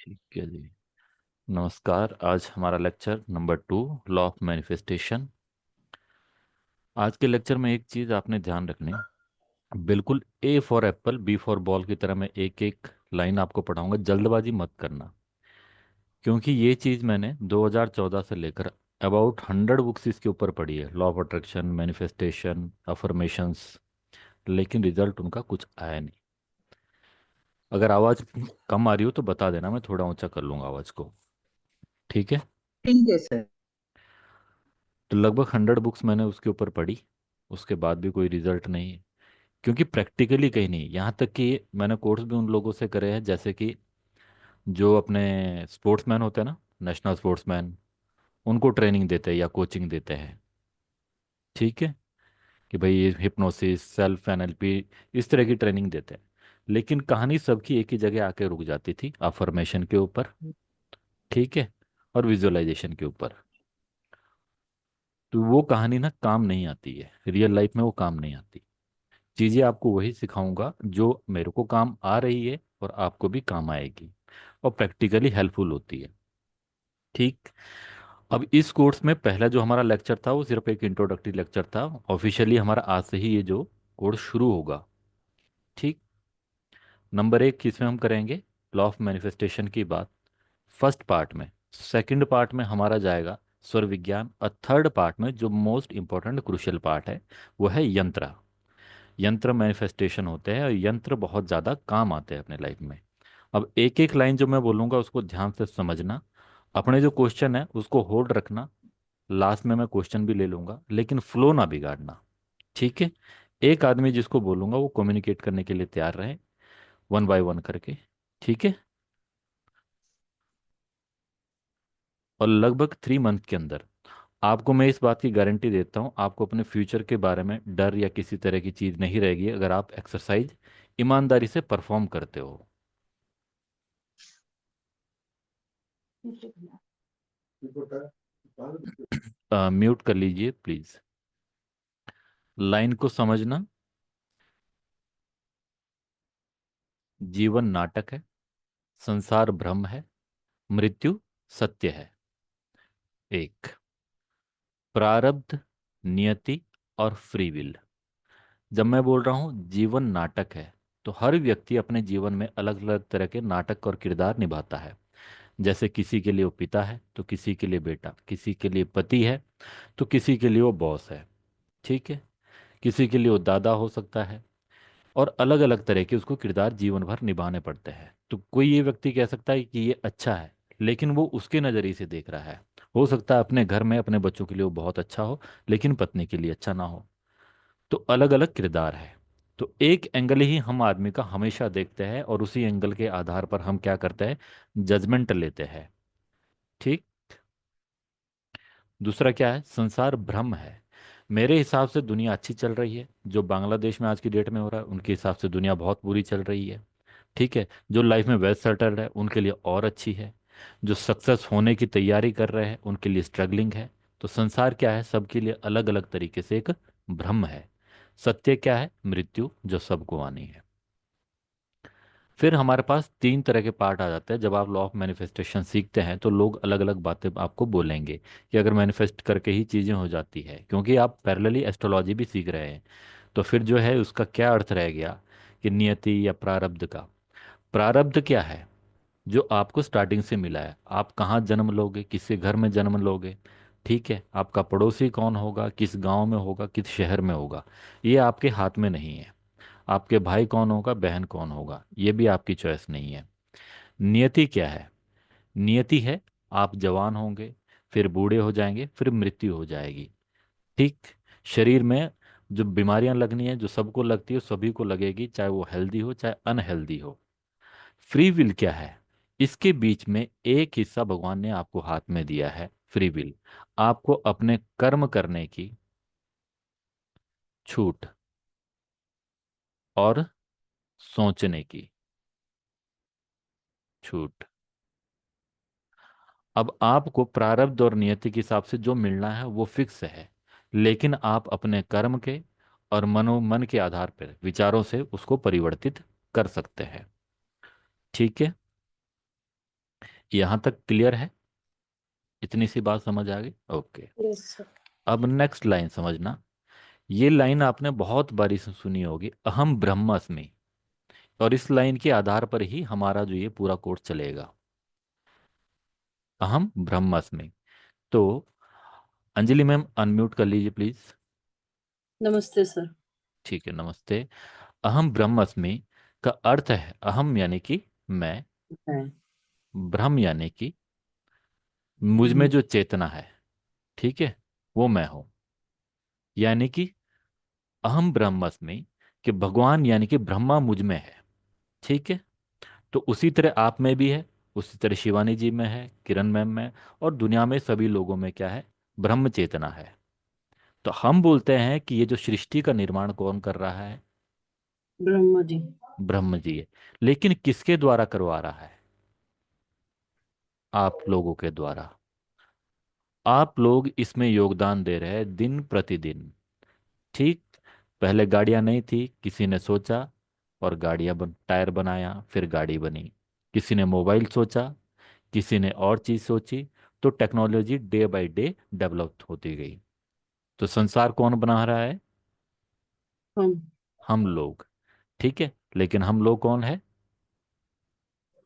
ठीक है जी। नमस्कार। आज हमारा lecture number 2, law of manifestation. आज के लेक्चर में एक चीज़ आपने ध्यान रखनी, बिल्कुल A for apple B for ball की तरह मैं एक एक लाइन आपको पढ़ाऊंगा, जल्दबाजी मत करना। क्योंकि ये चीज़ मैंने 2014 से लेकर अबाउट 100 बुक्स इसके ऊपर पढ़ी है, law of attraction, manifestation, affirmations, लेकिन रिजल्ट उनका कुछ आया नहीं। अगर आवाज़ कम आ रही हो तो बता देना, मैं थोड़ा ऊंचा कर लूंगा आवाज़ को। ठीक है। ठीक है सर। तो लगभग 100 बुक्स मैंने उसके ऊपर पढ़ी, उसके बाद भी कोई रिजल्ट नहीं। क्योंकि प्रैक्टिकली कहीं नहीं, यहाँ तक कि मैंने कोर्स भी उन लोगों से करे हैं जैसे कि जो अपने स्पोर्ट्समैन होते हैं ना, नेशनल स्पोर्ट्समैन, उनको ट्रेनिंग देते हैं या कोचिंग देते हैं। ठीक है। कि भाई ये हिप्नोसिस, सेल्फ एनएलपी, इस तरह की ट्रेनिंग देते हैं। लेकिन कहानी सबकी एक ही जगह आके रुक जाती थी, अफर्मेशन के ऊपर। ठीक है। और विजुअलाइजेशन के ऊपर। तो वो कहानी ना काम नहीं आती है, रियल लाइफ में वो काम नहीं आती। चीजें आपको वही सिखाऊंगा जो मेरे को काम आ रही है और आपको भी काम आएगी, और प्रैक्टिकली हेल्पफुल होती है। ठीक। अब इस कोर्स में पहला जो हमारा लेक्चर था वो सिर्फ एक इंट्रोडक्टरी लेक्चर था। ऑफिशियली हमारा आज से ही ये जो कोर्स शुरू होगा। ठीक। नंबर 1 किसमें हम करेंगे? लॉ ऑफ मैनिफेस्टेशन की बात, फर्स्ट पार्ट में। सेकंड पार्ट में हमारा जाएगा स्वर विज्ञान, और थर्ड पार्ट में जो मोस्ट इंपॉर्टेंट क्रुशियल पार्ट है वो है यंत्र। यंत्र मैनिफेस्टेशन होते हैं और यंत्र बहुत ज़्यादा काम आते हैं अपने लाइफ में। अब एक एक लाइन जो मैं बोलूँगा उसको ध्यान से समझना। अपने जो क्वेश्चन है उसको होल्ड रखना। लास्ट में मैं क्वेश्चन भी ले लूँगा, लेकिन फ्लो ना बिगाड़ना। ठीक है। एक आदमी जिसको बोलूँगा वो कम्युनिकेट करने के लिए तैयार रहे, वन बाय वन करके। ठीक है। और लगभग 3 मंथ के अंदर आपको मैं इस बात की गारंटी देता हूँ, आपको अपने फ्यूचर के बारे में डर या किसी तरह की चीज़ नहीं रहेगी अगर आप एक्सरसाइज ईमानदारी से परफॉर्म करते हो। म्यूट कर लीजिए प्लीज। लाइन को समझना। जीवन नाटक है, संसार भ्रम है, मृत्यु सत्य है। एक, प्रारब्ध, नियति और फ्री विल। जब मैं बोल रहा हूं जीवन नाटक है, तो हर व्यक्ति अपने जीवन में अलग अलग तरह के नाटक और किरदार निभाता है। जैसे किसी के लिए वो पिता है तो किसी के लिए बेटा, किसी के लिए पति है तो किसी के लिए वो बॉस है। ठीक है। किसी के लिए वो दादा हो सकता है, और अलग अलग तरह के उसको किरदार जीवन भर निभाने पड़ते हैं। तो कोई ये व्यक्ति कह सकता है कि ये अच्छा है, लेकिन वो उसके नज़रिए से देख रहा है। हो सकता है अपने घर में अपने बच्चों के लिए वो बहुत अच्छा हो, लेकिन पत्नी के लिए अच्छा ना हो। तो अलग अलग किरदार है। तो एक एंगल ही हम आदमी का हमेशा देखते हैं, और उसी एंगल के आधार पर हम क्या करते हैं, जजमेंट लेते हैं। ठीक। दूसरा क्या है? संसार भ्रम है। मेरे हिसाब से दुनिया अच्छी चल रही है, जो बांग्लादेश में आज की डेट में हो रहा है उनके हिसाब से दुनिया बहुत बुरी चल रही है। ठीक है। जो लाइफ में वेल सेटल्ड है उनके लिए और अच्छी है। जो सक्सेस होने की तैयारी कर रहे हैं उनके लिए स्ट्रगलिंग है। तो संसार क्या है? सबके लिए अलग अलग तरीके से एक भ्रम है। सत्य क्या है? मृत्यु, जो सबको आनी है। फिर हमारे पास 3 तरह के पार्ट आ जाते हैं। जब आप लॉ ऑफ मैनिफेस्टेशन सीखते हैं तो लोग अलग अलग बातें आपको बोलेंगे कि अगर मैनिफेस्ट करके ही चीज़ें हो जाती है, क्योंकि आप पैरेलली एस्ट्रोलॉजी भी सीख रहे हैं। तो फिर जो है उसका क्या अर्थ रह गया कि नियति या प्रारब्ध का। प्रारब्ध क्या है? जो आपको स्टार्टिंग से मिला है, आप कहाँ जन्म लोगे, किस घर में जन्म लोगे। ठीक है। आपका पड़ोसी कौन होगा, किस गांव में होगा, किस शहर में होगा, ये आपके हाथ में नहीं है। आपके भाई कौन होगा, बहन कौन होगा, ये भी आपकी चॉइस नहीं है। नियति क्या है? नियति है, आप जवान होंगे, फिर बूढ़े हो जाएंगे, फिर मृत्यु हो जाएगी। ठीक। शरीर में जो बीमारियां लगनी है, जो सबको लगती है सभी को लगेगी, चाहे वो हेल्दी हो चाहे अनहेल्दी हो। फ्री विल क्या है? इसके बीच में एक हिस्सा भगवान ने आपको हाथ में दिया है, फ्री विल। आपको अपने कर्म करने की छूट और सोचने की छूट। अब आपको प्रारब्ध और नियति के हिसाब से जो मिलना है वो फिक्स है, लेकिन आप अपने कर्म के और मनोमन के आधार पर विचारों से उसको परिवर्तित कर सकते हैं। ठीक है। यहाँ तक क्लियर है? इतनी सी बात समझ आ गई? ओके। Yes sir. अब नेक्स्ट लाइन समझना। ये लाइन आपने बहुत बारी से सुनी होगी, अहम ब्रह्मास्मि। और इस लाइन के आधार पर ही हमारा जो ये पूरा कोर्स चलेगा, अहम ब्रह्मास्मि। तो अंजलि मैम अनम्यूट कर लीजिए प्लीज। नमस्ते सर। ठीक है, नमस्ते। अहम ब्रह्मास्मि का अर्थ है अहम यानी कि मैं, है। ब्रह्म यानी कि मुझ में हम्म। जो चेतना है, ठीक है, वो मैं हूं। यानी कि अहम ब्रह्मास्मि कि भगवान यानी कि ब्रह्मा मुझ में है। ठीक है। तो उसी तरह आप में भी है, उसी तरह शिवानी जी में है, किरण मैम में, और दुनिया में सभी लोगों में क्या है? ब्रह्म चेतना है। तो हम बोलते हैं कि ये जो सृष्टि का निर्माण कौन कर रहा है? ब्रह्मा जी। ब्रह्म जी है। लेकिन किसके द्वारा करवा रहा है? आप लोगों के द्वारा। आप लोग इसमें योगदान दे रहे हैं दिन प्रतिदिन। ठीक। पहले गाड़ियां नहीं थी, किसी ने सोचा और टायर बनाया, फिर गाड़ी बनी। किसी ने मोबाइल सोचा, किसी ने और चीज सोची। तो technology day by day develop होती गई। तो संसार कौन बना रहा है? हम। हम लोग। ठीक है, लेकिन हम लोग कौन है?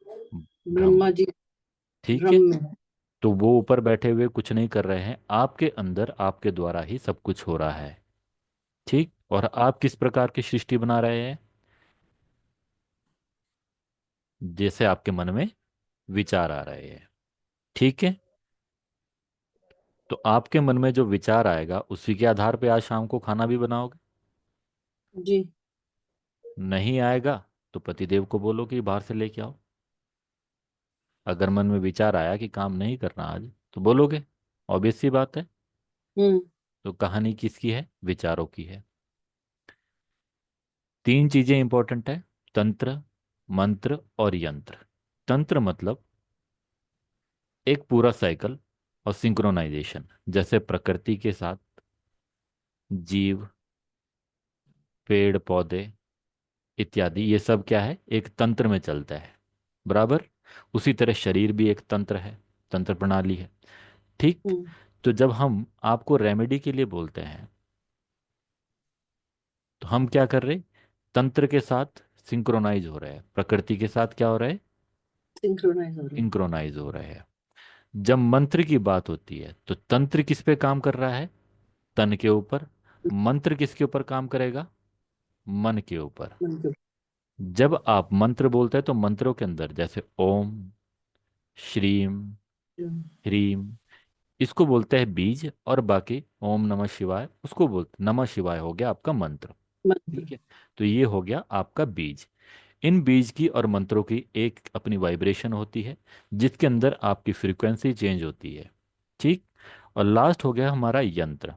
ब्रह्म। ब्रह्मा जी। ठीक है। ब्रह्म में। तो वो ऊपर बैठे हुए कुछ नहीं कर रहे हैं, आपके अंदर आपके द्वारा ही सब कुछ हो रहा है। ठीक। और आप किस प्रकार की सृष्टि बना रहे हैं? जैसे आपके मन में विचार आ रहे हैं। ठीक है। तो आपके मन में जो विचार आएगा उसी के आधार पे आज शाम को खाना भी बनाओगे। जी। नहीं आएगा तो पतिदेव को बोलो कि बाहर से लेके आओ। अगर मन में विचार आया कि काम नहीं करना आज, तो बोलोगे। ऑब्वियस सी बात है। हम्म। तो कहानी किसकी है? विचारों की है। तीन चीजें इंपॉर्टेंट है: तंत्र, मंत्र और यंत्र। तंत्र मतलब एक पूरा साइकिल और सिंक्रोनाइजेशन, जैसे प्रकृति के साथ जीव, पेड़ पौधे इत्यादि, ये सब क्या है? एक तंत्र में चलता है। बराबर। उसी तरह शरीर भी एक तंत्र है, तंत्र प्रणाली है। ठीक। हम्म। तो जब हम आपको रेमेडी के लिए बोलते हैं, तो हम क्या कर रहे? तंत्र के साथ सिंक्रोनाइज हो रहे हैं, प्रकृति के साथ क्या हो रहा है? सिंक्रोनाइज हो रहे हैं। सिंक्रोनाइज हो रहे हैं। जब मंत्र की बात होती है तो तंत्र किस पे काम कर रहा है? तन के ऊपर। मंत्र किसके ऊपर काम करेगा? मन के ऊपर। मन के जब आप मंत्र बोलते हैं तो मंत्रों के अंदर जैसे ओम, श्रीम, ऊपर। ह्रीम, इसको बोलते हैं बीज। और बाकी ओम नमः शिवाय, उसको बोलते नमः शिवाय, हो गया आपका मंत्र। मंत्र। ठीक है। तो ये हो गया आपका बीज। इन बीज की और मंत्रों की एक अपनी वाइब्रेशन होती है, जिसके अंदर आपकी फ्रीक्वेंसी चेंज होती है। ठीक। और लास्ट हो गया हमारा यंत्र।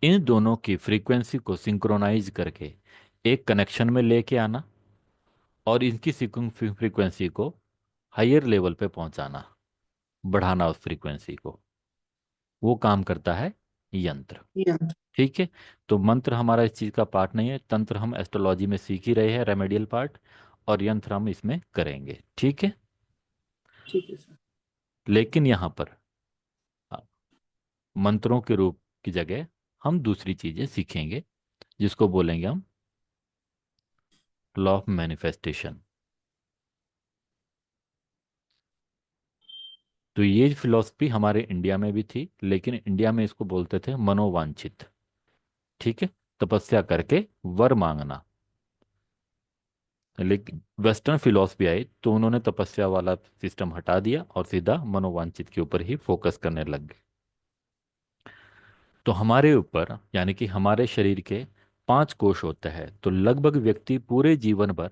इन दोनों की फ्रीक्वेंसी को सिंक्रोनाइज करके एक कनेक्शन में लेके आना, और इनकी फ्रीक्वेंसी को हायर लेवल पे पहुंचाना, बढ़ाना उस फ्रीक्वेंसी को। वो काम करता है यंत्र। यंत्र। ठीक है। तो मंत्र हमारा इस चीज का पार्ट नहीं है, तंत्र हम एस्ट्रोलॉजी में सीख ही रहे हैं, रेमेडियल पार्ट। और यंत्र हम इसमें करेंगे। ठीक है। ठीक है सर। लेकिन यहाँ पर आ, मंत्रों के रूप की जगह हम दूसरी चीजें सीखेंगे, जिसको बोलेंगे हम लॉ ऑफ मैनिफेस्टेशन। तो ये फिलॉसफी हमारे इंडिया में भी थी, लेकिन इंडिया में इसको बोलते थे मनोवांछित। ठीक है। तपस्या करके वर मांगना। लेकिन वेस्टर्न फिलॉसफी आई तो उन्होंने तपस्या वाला सिस्टम हटा दिया और सीधा मनोवांछित के ऊपर ही फोकस करने लग गए। तो हमारे ऊपर यानी कि हमारे शरीर के 5 कोष होते हैं, तो लगभग व्यक्ति पूरे जीवन भर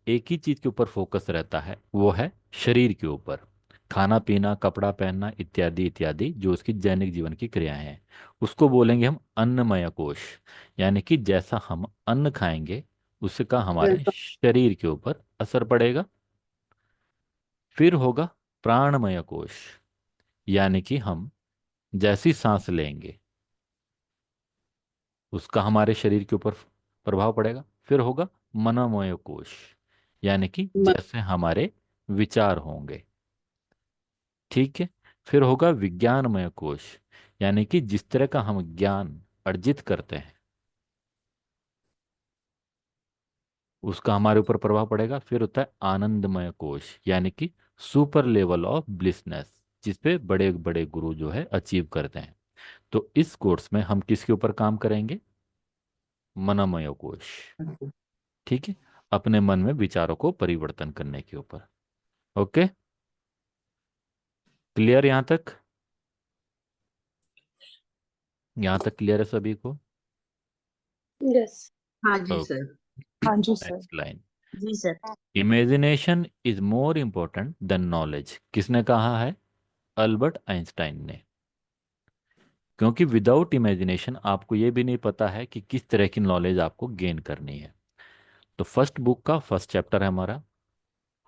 एक ही चीज के ऊपर फोकस रहता है, वो है शरीर के ऊपर। खाना पीना, कपड़ा पहनना इत्यादि इत्यादि, जो उसकी दैनिक जीवन की क्रियाएं हैं, उसको बोलेंगे हम अन्नमय कोश। यानी कि जैसा हम अन्न खाएंगे उसका हमारे वैसा। शरीर के ऊपर असर पड़ेगा। फिर होगा प्राणमय कोश। यानी कि हम जैसी सांस लेंगे उसका हमारे शरीर के ऊपर प्रभाव पड़ेगा। फिर होगा मनोमय कोश। यानी कि मन। जैसे हमारे विचार होंगे। ठीक है। फिर होगा विज्ञानमय कोश, यानी कि जिस तरह का हम ज्ञान अर्जित करते हैं उसका हमारे ऊपर प्रभाव पड़ेगा। फिर होता है आनंदमय कोश, यानी कि सुपर लेवल ऑफ ब्लिसनेस, जिसपे बड़े बड़े गुरु जो है अचीव करते हैं। तो इस कोर्स में हम किसके ऊपर काम करेंगे? मनोमय कोश। ठीक है, अपने मन में विचारों को परिवर्तन करने के ऊपर। ओके, क्लियर यहाँ तक? यहाँ तक क्लियर है सभी को? यस। हाँ जी ओके, सर। हाँ जी सर। Next line. जी sir. Imagination is more important than knowledge, किसने कहा है? अल्बर्ट आइंस्टाइन ने। क्योंकि विदाउट इमेजिनेशन आपको ये भी नहीं पता है कि किस तरह की नॉलेज आपको गेन करनी है। तो फर्स्ट बुक का फर्स्ट चैप्टर है हमारा,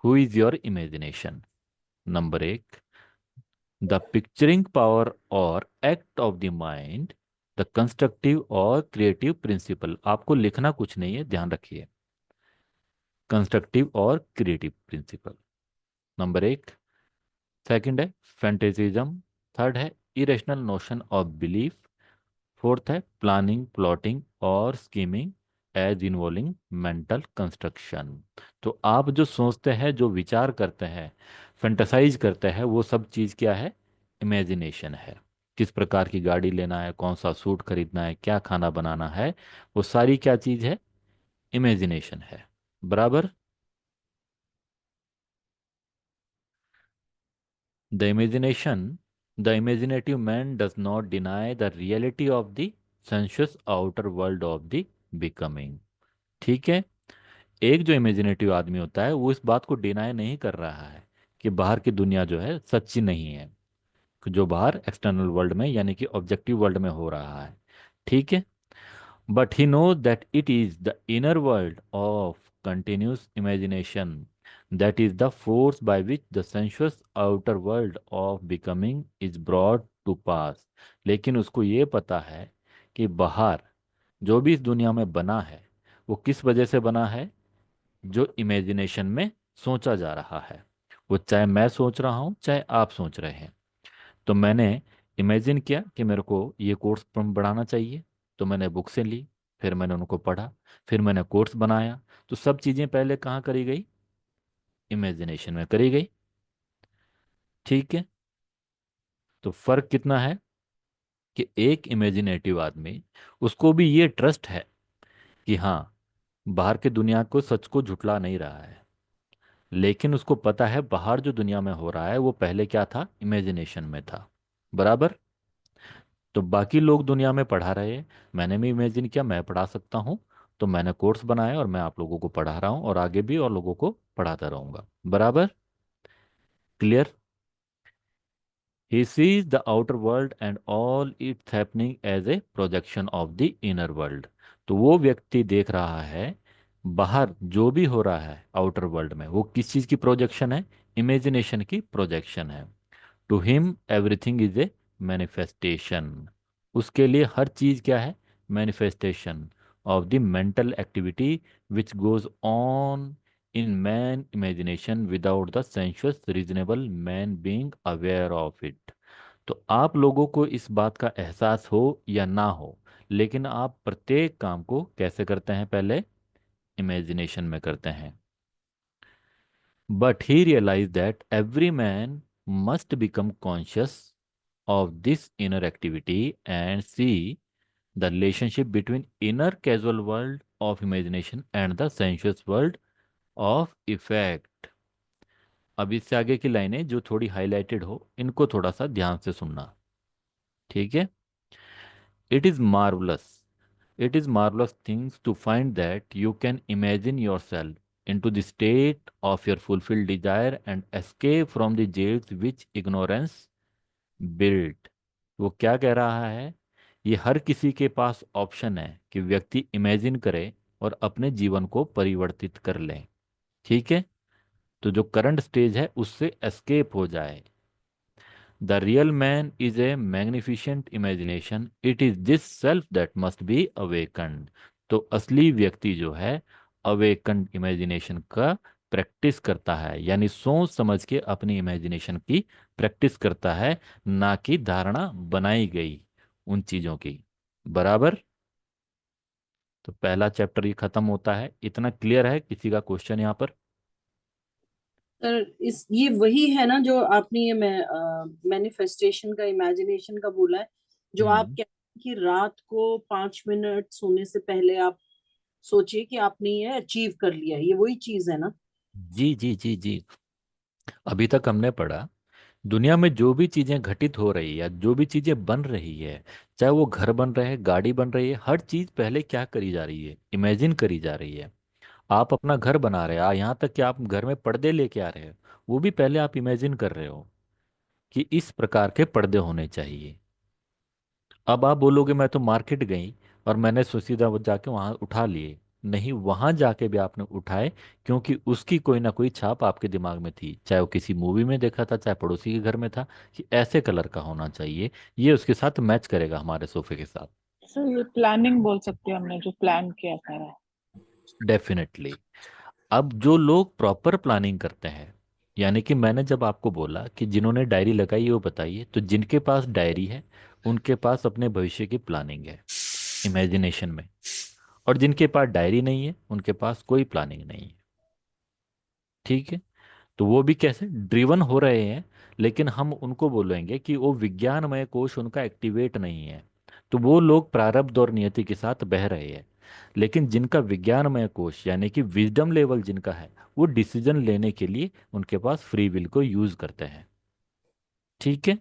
who is your imagination. Number एक, द पिक्चरिंग पावर और act of the mind, the constructive और क्रिएटिव प्रिंसिपल। आपको लिखना कुछ नहीं है, ध्यान रखिए। कंस्ट्रक्टिव और क्रिएटिव प्रिंसिपल, नंबर एक। सेकंड है फैंटेसिज्म। थर्ड है irrational notion of belief. Fourth है प्लानिंग, प्लॉटिंग और scheming as involving mental construction. तो आप जो सोचते हैं, जो विचार करते हैं, फैंटेसाइज करते हैं, वो सब चीज़ क्या है? इमेजिनेशन है। किस प्रकार की गाड़ी लेना है, कौन सा सूट खरीदना है, क्या खाना बनाना है, वो सारी क्या चीज़ है? इमेजिनेशन है। बराबर। The imagination, the imaginative man does not deny the reality of the sensuous outer world of the becoming. ठीक है, एक जो इमेजिनेटिव आदमी होता है वो इस बात को डिनाई नहीं कर रहा है कि बाहर की दुनिया जो है सच्ची नहीं है, जो बाहर एक्सटर्नल वर्ल्ड में यानी कि ऑब्जेक्टिव वर्ल्ड में हो रहा है। ठीक है, but he knows that it is the inner world of continuous imagination that is the force by which the sensuous outer world of becoming is brought to pass। लेकिन उसको ये पता है कि बाहर जो भी इस दुनिया में बना है वो किस वजह से बना है? जो इमेजिनेशन में सोचा जा रहा है, वो चाहे मैं सोच रहा हूँ चाहे आप सोच रहे हैं। तो मैंने इमेजिन किया कि मेरे को ये कोर्स बढ़ाना चाहिए, तो मैंने बुक से ली, फिर मैंने उनको पढ़ा, फिर मैंने कोर्स बनाया। तो सब चीज़ें पहले कहाँ करी गई? इमेजिनेशन में करी गई। ठीक है, तो फर्क कितना है कि एक इमेजिनेटिव आदमी, उसको भी ये ट्रस्ट है कि हाँ, बाहर की दुनिया को, सच को झुटला नहीं रहा है, लेकिन उसको पता है बाहर जो दुनिया में हो रहा है वो पहले क्या था? इमेजिनेशन में था। बराबर। तो बाकी लोग दुनिया में पढ़ा रहे हैं, मैंने भी इमेजिन किया मैं पढ़ा सकता हूँ, तो मैंने कोर्स बनाया और मैं आप लोगों को पढ़ा रहा हूँ और आगे भी और लोगों को पढ़ाता रहूंगा। बराबर। Clear? He sees the outer world and all its happening as a projection of the inner world. तो वो व्यक्ति देख रहा है बाहर जो भी हो रहा है आउटर वर्ल्ड में, वो किस चीज़ की प्रोजेक्शन है? इमेजिनेशन की प्रोजेक्शन है। To him everything is a manifestation. उसके लिए हर चीज क्या है? Manifestation of the mental activity which goes on in man imagination without the sensuous reasonable man being aware of it. तो आप लोगों को इस बात का एहसास हो या ना हो, लेकिन आप प्रत्येक काम को कैसे करते हैं? पहले इमेजिनेशन में करते हैं। But he realized that every man must become conscious of this inner activity and see the relationship between inner casual world of imagination and the sensuous world of effect। अब इससे आगे की लाइनें जो थोड़ी हाईलाइटेड हो इनको थोड़ा सा ध्यान से सुनना। ठीक है। It is marvellous, it is marvelous things to find that you can imagine yourself into the state of your fulfilled desire and escape from the jails which ignorance built। वो क्या कह रहा है? ये हर किसी के पास ऑप्शन है कि व्यक्ति इमेजिन करे और अपने जीवन को परिवर्तित कर ले। ठीक है, तो जो करंट स्टेज है उससे एस्केप हो जाए। The real man is a magnificent imagination, it is this self that must be awakened. तो असली व्यक्ति जो है अवेकन्ड इमेजिनेशन का प्रैक्टिस करता है, यानी सोच समझ के अपनी इमेजिनेशन की प्रैक्टिस करता है, ना कि धारणा बनाई गई उन चीजों की। बराबर। तो पहला चैप्टर ये खत्म होता है। इतना क्लियर है? किसी का क्वेश्चन यहाँ पर? सर इस ये वही है ना जो आपने ये मैनिफेस्टेशन का इमेजिनेशन का बोला है, जो आप हम्म। कहते हैं कि रात को 5 मिनट सोने से पहले आप सोचिए कि आपने ये अचीव कर लिया, ये वही चीज है ना। जी जी जी जी। अभी तक हमने पढ़ा दुनिया में जो भी चीजें घटित हो रही है या जो भी चीजें बन रही है, चाहे वो घर बन रहे हैं, गाड़ी बन रही है, हर चीज पहले क्या करी जा रही है? इमेजिन करी जा रही है। आप अपना घर बना रहे हैं, यहाँ तक कि आप घर में पर्दे लेके आ रहे हो, वो भी पहले आप इमेजिन कर रहे हो कि इस प्रकार के पर्दे होने चाहिए। अब आप बोलोगे मैं तो मार्केट गई और मैंने सीधा वो जाके वहां उठा लिए। नहीं, वहां जाके भी आपने उठाए, क्योंकि उसकी कोई ना कोई छाप आपके दिमाग में थी, चाहे वो किसी मूवी में देखा था, चाहे पड़ोसी के घर में था कि ऐसे कलर का होना चाहिए, ये उसके साथ मैच करेगा हमारे सोफे के साथ। सर ये प्लानिंग बोल सकते हैं, हमने जो प्लान किया था। डेफिनेटली। अब जो लोग प्रॉपर प्लानिंग करते हैं, यानी कि मैंने जब आपको बोला कि जिन्होंने डायरी लगाई है वो बताइए, तो जिनके पास डायरी है उनके पास अपने भविष्य की प्लानिंग है इमेजिनेशन में, और जिनके पास डायरी नहीं है उनके पास कोई प्लानिंग नहीं है। ठीक है? तो वो भी कैसे ड्रिवन हो रहे हैं, लेकिन हम उनको बोलेंगे कि वो विज्ञानमय कोश उनका एक्टिवेट नहीं है, तो वो लोग प्रारब्ध और नियति के साथ बह रहे हैं। लेकिन जिनका विज्ञानमय कोश यानी कि विजडम लेवल जिनका है, वो डिसीजन लेने के लिए उनके पास फ्री विल को यूज करते हैं। ठीक है?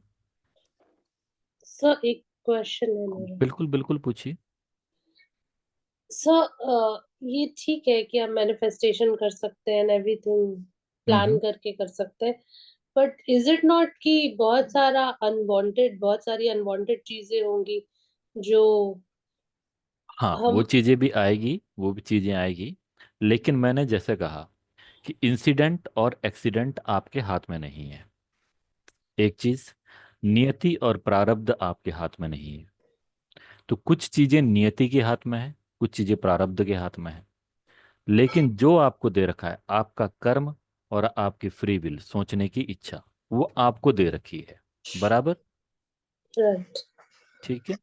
सर एक क्वेश्चन है मेरा। बिल्कुल बिल्कुल, पूछिए। सर ये ठीक है कि हम मैनिफेस्टेशन कर सकते हैं, एवरीथिंग प्लान हम्म। करके कर सकते हैं, बट इज इट नॉट कि बहुत सारी अनवांटेड चीजें होंगी जो हाँ, वो हम। चीजें भी आएगी, वो भी चीजें आएगी, लेकिन मैंने जैसे कहा कि इंसिडेंट और एक्सीडेंट आपके हाथ में नहीं है। एक चीज, नियति और प्रारब्ध आपके हाथ में नहीं है। तो कुछ चीजें नियति के हाथ में है, कुछ चीजें प्रारब्ध के हाथ में है, लेकिन जो आपको दे रखा है आपका कर्म और आपकी फ्री विल, सोचने की इच्छा, वो आपको दे रखी है। बराबर। राइट। ठीक है।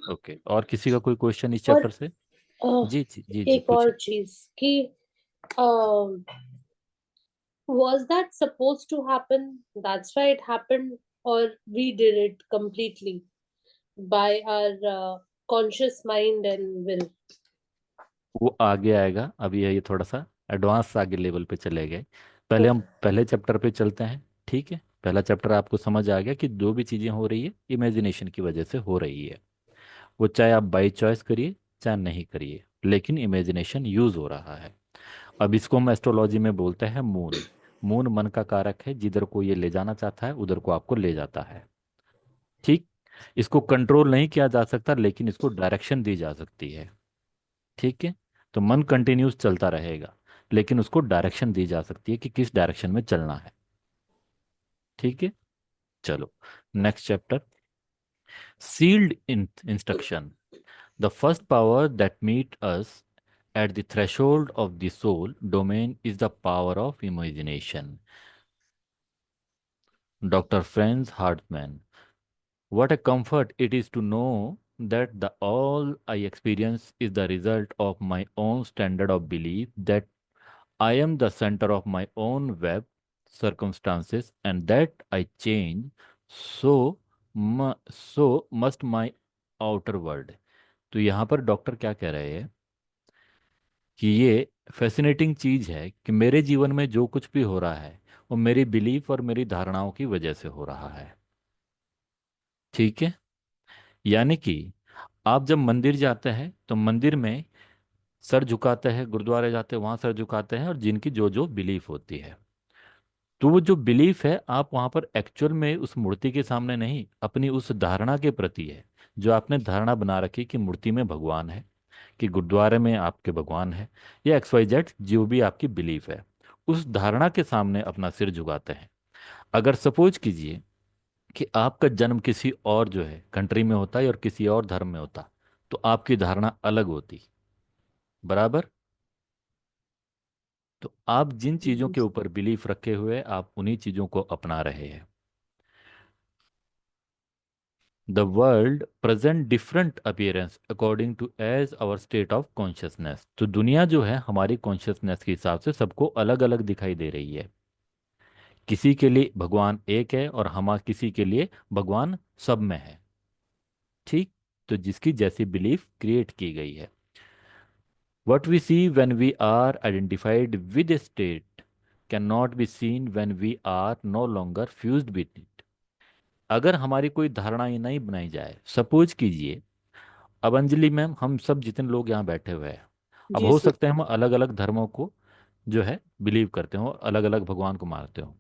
ओके, और किसी का कोई क्वेश्चन इस और चैप्टर से? जी जी जी जी, एक और पूछिए। चीज कि was that supposed to happen, that's why it happened, or we did it completely by our conscious mind and will? वो आगे आएगा, अभी ये थोड़ा सा एडवांस आगे लेवल पे चले गए। पहले हम Okay. पहले चैप्टर पे चलते हैं। ठीक है? पहला चैप्टर आपको समझ आ गया कि जो भी चीज़ें हो रही है इमेजिनेशन की वजह से हो रही है, वो चाहे आप बाई चॉइस करिए चाहे नहीं करिए, लेकिन इमेजिनेशन यूज हो रहा है। अब इसको हम एस्ट्रोलॉजी में बोलते हैं मून। मून मन का कारक है, जिधर को ये ले जाना चाहता है उधर को आपको ले जाता है। ठीक? इसको कंट्रोल नहीं किया जा सकता, लेकिन इसको डायरेक्शन दी जा सकती है। ठीक है? तो मन कंटिन्यूस चलता रहेगा, लेकिन उसको डायरेक्शन दी जा सकती है कि किस डायरेक्शन में चलना है। ठीक है? चलो, next chapter, sealed instruction. The first power that meet us at the threshold of the soul domain is the power of imagination. Dr. Franz Hartmann. What a comfort it is to know that the all I experience is the result of my own standard of belief, that I am the center of my own web circumstances, and that I change, so so must my outer world. तो यहाँ पर doctor क्या कह रहे हैं कि ये fascinating चीज है कि मेरे जीवन में जो कुछ भी हो रहा है वो मेरी बिलीफ और मेरी धारणाओं की वजह से हो रहा है। ठीक है? यानी कि आप जब मंदिर जाते हैं तो मंदिर में सर झुकाते हैं, गुरुद्वारे जाते हैं वहां सर झुकाते हैं, और जिनकी जो जो बिलीफ होती है, तो वो जो बिलीफ है आप वहां पर एक्चुअल में उस मूर्ति के सामने नहीं, अपनी उस धारणा के प्रति है। जो आपने धारणा बना रखी कि मूर्ति में भगवान है, कि गुरुद्वारे में आपके भगवान है, या एक्स वाई जेड जो भी आपकी बिलीफ है, उस धारणा के सामने अपना सिर झुकाते हैं। अगर सपोज कीजिए कि आपका जन्म किसी और जो है कंट्री में होता है और किसी और धर्म में होता, तो आपकी धारणा अलग होती। बराबर। तो आप जिन चीज़ों जी के ऊपर बिलीफ रखे हुए आप उन्हीं चीज़ों को अपना रहे हैं। The world present different appearance according to as our state of consciousness. तो दुनिया जो है हमारी कॉन्शियसनेस के हिसाब से सबको अलग अलग दिखाई दे रही है। किसी के लिए भगवान एक है और हम किसी के लिए भगवान सब में है। ठीक। तो जिसकी जैसी बिलीफ क्रिएट की गई है। What we see when we are identified with a state cannot be seen when we are no longer fused with it। अगर हमारी कोई धारणा ही नहीं बनाई जाए, सपोज कीजिए, अब अंजलि मैम हम सब जितने लोग यहाँ बैठे हुए हैं, अब जी हो सर। सकते हैं हम अलग अलग धर्मों को जो है बिलीव करते हो, अलग अलग भगवान को मानते हो।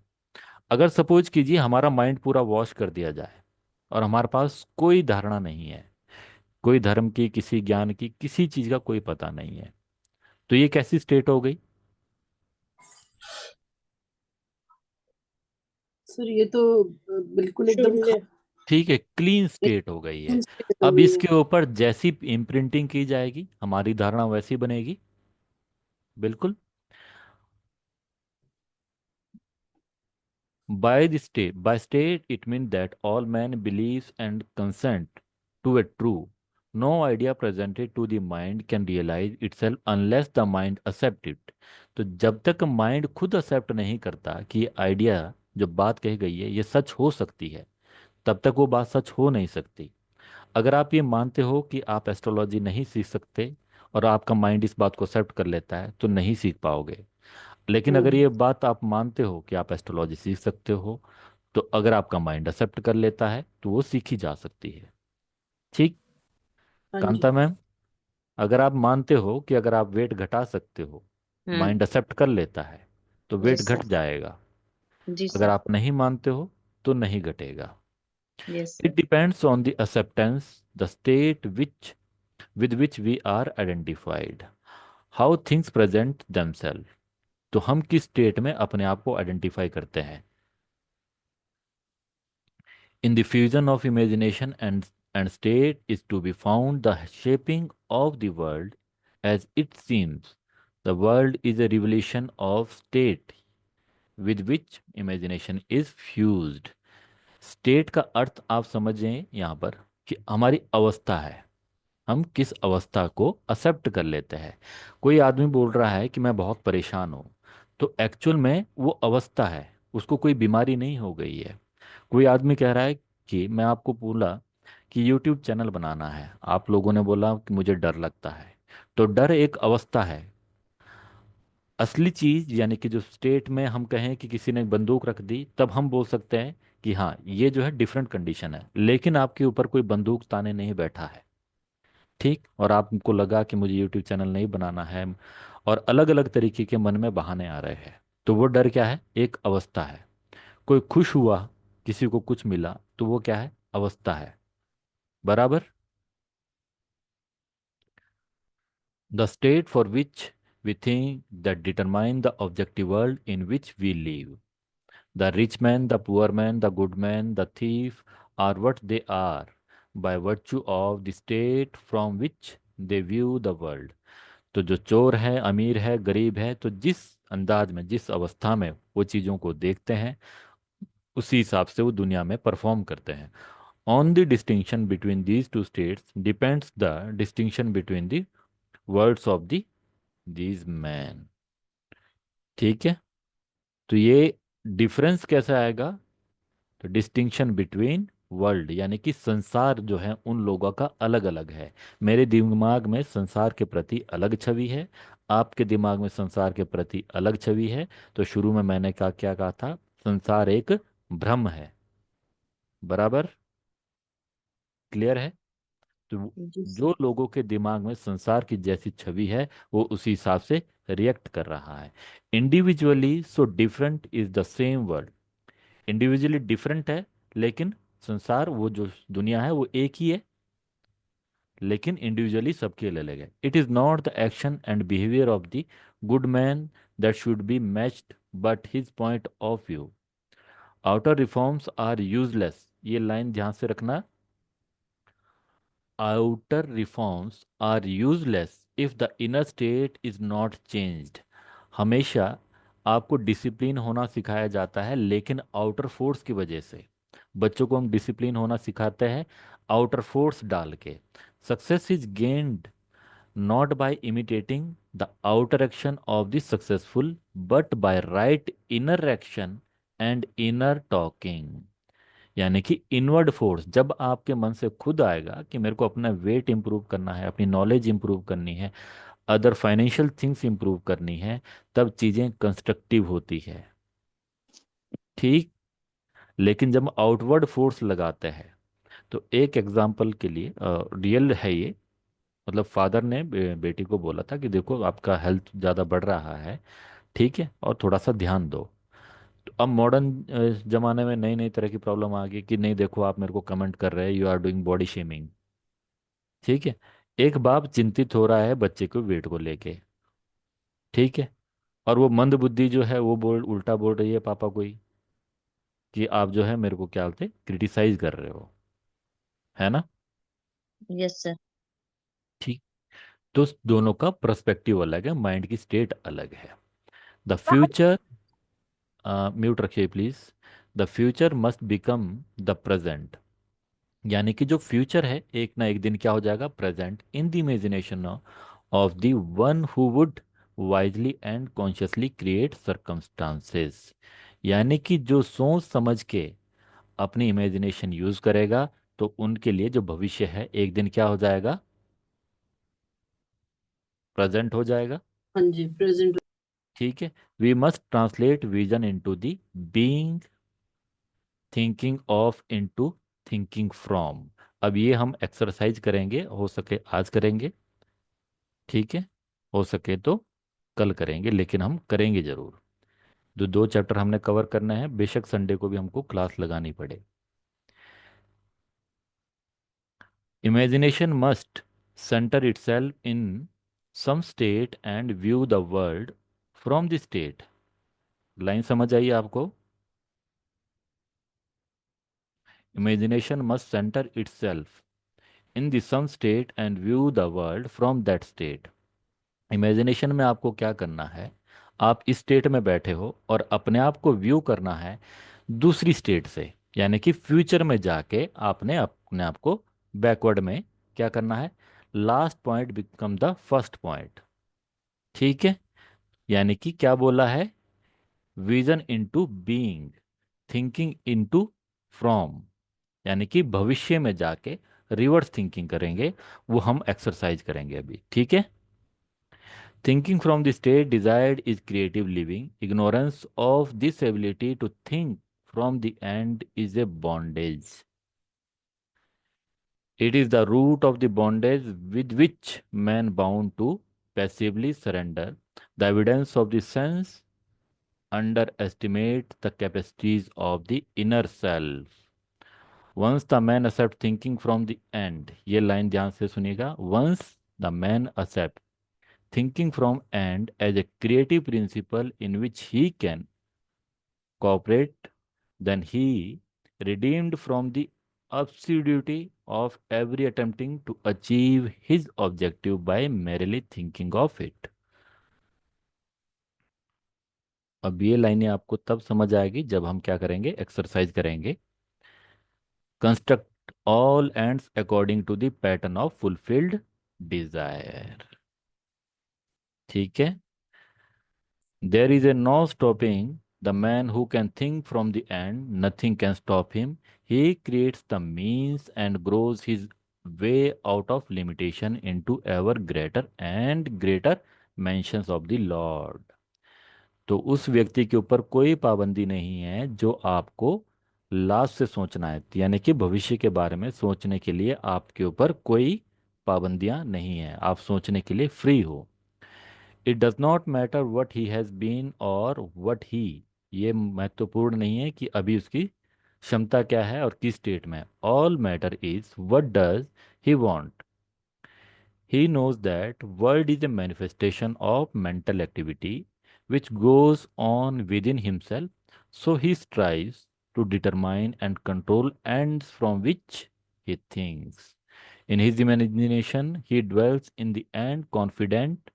अगर सपोज कीजिए हमारा माइंड पूरा वॉश कर दिया जाए और हमारे पास कोई धारणा नहीं है, कोई धर्म की, किसी ज्ञान की, किसी चीज का कोई पता नहीं है, तो ये कैसी स्टेट हो गई? सर ये तो बिल्कुल एकदम शून्य। ठीक है, क्लीन स्टेट हो गई है। खाली हो अब गई है। इसके ऊपर जैसी इम्प्रिंटिंग की जाएगी हमारी धारणा वैसी बनेगी। बिल्कुल। By state it means that all men believes and consent to a true. No idea presented to the mind can realize itself unless the mind accept it। तो जब तक माइंड खुद एक्सेप्ट नहीं करता कि ये आइडिया, जो बात कही गई है, ये सच हो सकती है, तब तक वो बात सच हो नहीं सकती। अगर आप ये मानते हो कि आप एस्ट्रोलॉजी नहीं सीख सकते और आपका माइंड इस बात को एक्सेप्ट कर लेता है तो नहीं सीख पाओगे। लेकिन अगर हम्म। ये बात आप मानते हो कि आप एस्ट्रोलॉजी सीख सकते हो, तो अगर आपका माइंड एक्सेप्ट कर लेता है तो वो सीखी जा सकती है। ठीक। हाँ जी। कांता मैम, अगर आप मानते हो कि अगर आप वेट घटा सकते हो, हम्म। माइंड एक्सेप्ट कर लेता है, तो जी वेट घट सर। जाएगा। जी अगर सर। आप नहीं मानते हो तो नहीं घटेगा। Yes it sir. Depends on the acceptance, the state which with which we are identified, how things present themselves। तो हम किस स्टेट में अपने आप को आइडेंटिफाई करते हैं। In the fusion of imagination and state is to be found the shaping of the world as it seems। The world is a revelation of state with which imagination is fused। State का अर्थ आप समझें यहाँ पर कि हमारी अवस्था है, हम किस अवस्था को एक्सेप्ट कर लेते हैं। कोई आदमी बोल रहा है कि मैं बहुत परेशान हूँ, तो एक्चुअल में वो अवस्था है, उसको कोई बीमारी नहीं हो गई है। कोई आदमी कह रहा है कि मैं आपको बोला कि यूट्यूब चैनल बनाना है, आप लोगों ने बोला कि मुझे डर लगता है, तो डर एक अवस्था है। असली चीज यानी कि जो स्टेट में हम कहें कि किसी ने बंदूक रख दी, तब हम बोल सकते हैं कि हाँ ये जो है डिफरेंट कंडीशन है, लेकिन आपके ऊपर कोई बंदूक ताने नहीं बैठा है। ठीक। और आपको लगा कि मुझे यूट्यूब चैनल नहीं बनाना है, और अलग अलग तरीके के मन में बहाने आ रहे हैं, तो वो डर क्या है? एक अवस्था है। कोई खुश हुआ, किसी को कुछ मिला, तो वो क्या है? अवस्था है। बराबर। The state for which we think that determine the objective world in which we live. The rich man, the poor man, the good man, the thief are what they are by virtue of the state from which they view the world. तो जो चोर है, अमीर है, गरीब है, तो जिस अंदाज में, जिस अवस्था में वो चीज़ों को देखते हैं, उसी हिसाब से वो दुनिया में परफॉर्म करते हैं। On the distinction between these two states depends the distinction between the words of the these man. ठीक है। तो ये डिफरेंस कैसे आएगा? तो डिस्टिंक्शन बिटवीन वर्ल्ड यानी कि संसार जो है उन लोगों का अलग अलग है। मेरे दिमाग में संसार के प्रति अलग छवि है, आपके दिमाग में संसार के प्रति अलग छवि है। तो शुरू में मैंने कहा, क्या कहा था? संसार एक भ्रम है। बराबर। क्लियर है? तो जी जो सर। लोगों के दिमाग में संसार की जैसी छवि है वो उसी हिसाब से रिएक्ट कर रहा है। Individually so different is the same world. Individually different है, लेकिन संसार, वो जो दुनिया है वो एक ही है, लेकिन इंडिविजुअली सबके अलग है। It is not the action and behaviour of the good man that should be matched but his point of view. Outer reforms are useless. ये लाइन ध्यान से रखना। Outer reforms are useless if the inner state is not changed. हमेशा आपको discipline होना सिखाया जाता है, लेकिन आउटर फोर्स की वजह से। बच्चों को हम डिसिप्लिन होना सिखाते हैं आउटर फोर्स डाल के। Success is gained not by imitating the outer action of the successful, but by right inner action and inner talking। यानी कि इनवर्ड फोर्स जब आपके मन से खुद आएगा कि मेरे को अपना वेट इंप्रूव करना है, अपनी नॉलेज इंप्रूव करनी है, अदर फाइनेंशियल थिंग्स इंप्रूव करनी है, तब चीज़ें कंस्ट्रक्टिव होती है। ठीक। लेकिन जब आउटवर्ड फोर्स लगाते हैं, तो एक एग्जांपल के लिए रियल है ये। मतलब फादर ने बेटी को बोला था कि देखो आपका हेल्थ ज़्यादा बढ़ रहा है, ठीक है, और थोड़ा सा ध्यान दो। तो अब मॉडर्न जमाने में नई नई तरह की प्रॉब्लम आ गई कि नहीं देखो आप मेरे को कमेंट कर रहे हैं, you are doing body shaming. ठीक है। एक बाप चिंतित हो रहा है बच्चे के वेट को लेके, ठीक है, और वो मंद बुद्धि जो है वो उल्टा बोल रही है पापा को ही कि आप जो है मेरे को क्या बोलते क्रिटिसाइज कर रहे हो, है ना। Yes sir. ठीक। तो दोनों का पर्सपेक्टिव अलग है, माइंड की स्टेट अलग है। द फ्यूचर, म्यूट रखिए please. The future must become the present. यानी कि जो फ्यूचर है एक ना एक दिन क्या हो जाएगा, present in the imagination of the one who would wisely and consciously create circumstances. यानी कि जो सोच समझ के अपनी इमेजिनेशन यूज करेगा, तो उनके लिए जो भविष्य है एक दिन क्या हो जाएगा, प्रेजेंट हो जाएगा। हाँ जी, प्रेजेंट। ठीक है। We must translate vision into the being, thinking of into thinking from. अब ये हम एक्सरसाइज करेंगे, हो सके आज करेंगे, ठीक है, हो सके तो कल करेंगे, लेकिन हम करेंगे जरूर। जो दो चैप्टर हमने कवर करना है, बेशक संडे को भी हमको क्लास लगानी पड़े। Imagination must centre itself in some state and view the world from the state. Line समझ आई आपको। Imagination must centre itself in the some state and view the world from that state. Imagination में आपको क्या करना है, आप इस स्टेट में बैठे हो और अपने आप को व्यू करना है दूसरी स्टेट से, यानी कि फ्यूचर में जाके आपने अपने आप को बैकवर्ड में क्या करना है, last point become the first point. ठीक है। यानी कि क्या बोला है, vision into being, thinking into from. यानी कि भविष्य में जाके रिवर्स थिंकिंग करेंगे, वो हम एक्सरसाइज करेंगे अभी, ठीक है। Thinking from the state desired is creative living. Ignorance of this ability to think from the end is a bondage. It is the root of the bondage with which man bound to passively surrender. The evidence of the sense underestimate the capacities of the inner self. Once the man accept thinking from the end, ये line ध्यान से सुनिएगा। Once the man accept thinking from end as a creative principle in which he can cooperate, then he redeemed from the absurdity of every attempting to achieve his objective by merely thinking of it। अब ये लाइनें आपको तब समझ आएगी जब हम क्या करेंगे, एक्सरसाइज करेंगे। Construct all ends according to the pattern of fulfilled desire. ठीक है। There is a no stopping the man who can think from the end. Nothing can stop him. He creates the means and grows his way out of limitation into ever greater and greater mansions of the Lord। तो उस व्यक्ति के ऊपर कोई पाबंदी नहीं है जो आपको लास्ट से सोचना है, यानी कि भविष्य के बारे में सोचने के लिए आपके ऊपर कोई पाबंदियां नहीं है, आप सोचने के लिए फ्री हो। It does not matter what he has been or what he, ये महत्वपूर्ण नहीं है कि अभी उसकी क्षमता क्या है और किस स्टेट में। All matter is what does he want. He knows that world is a manifestation of mental activity which goes on within himself, so he strives to determine and control ends from which he thinks। In his imagination he dwells in the end confident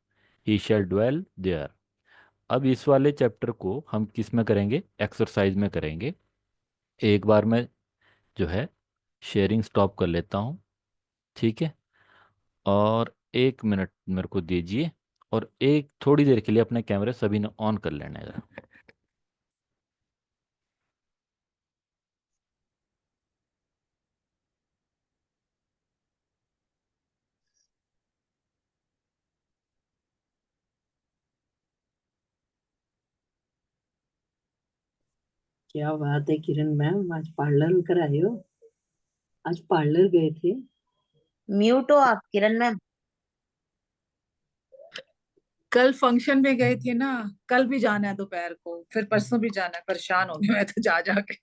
he shall dwell there। अब इस वाले chapter को हम किस में करेंगे, exercise में करेंगे। एक बार मैं जो है शेयरिंग स्टॉप कर लेता हूँ, ठीक है। और 1 मिनट मेरे को दीजिए, और एक थोड़ी देर के लिए अपने कैमरे सभी ने ऑन कर लेना है जरा। क्या बात है किरण मैम, आज पार्लर कर आए हो? आज पार्लर गए थे? म्यूट हो आप किरण मैम। कल फंक्शन में गए थे ना, कल भी जाना है दोपहर को, फिर परसों भी जाना है। परेशान हो गई मैं तो जा जाके।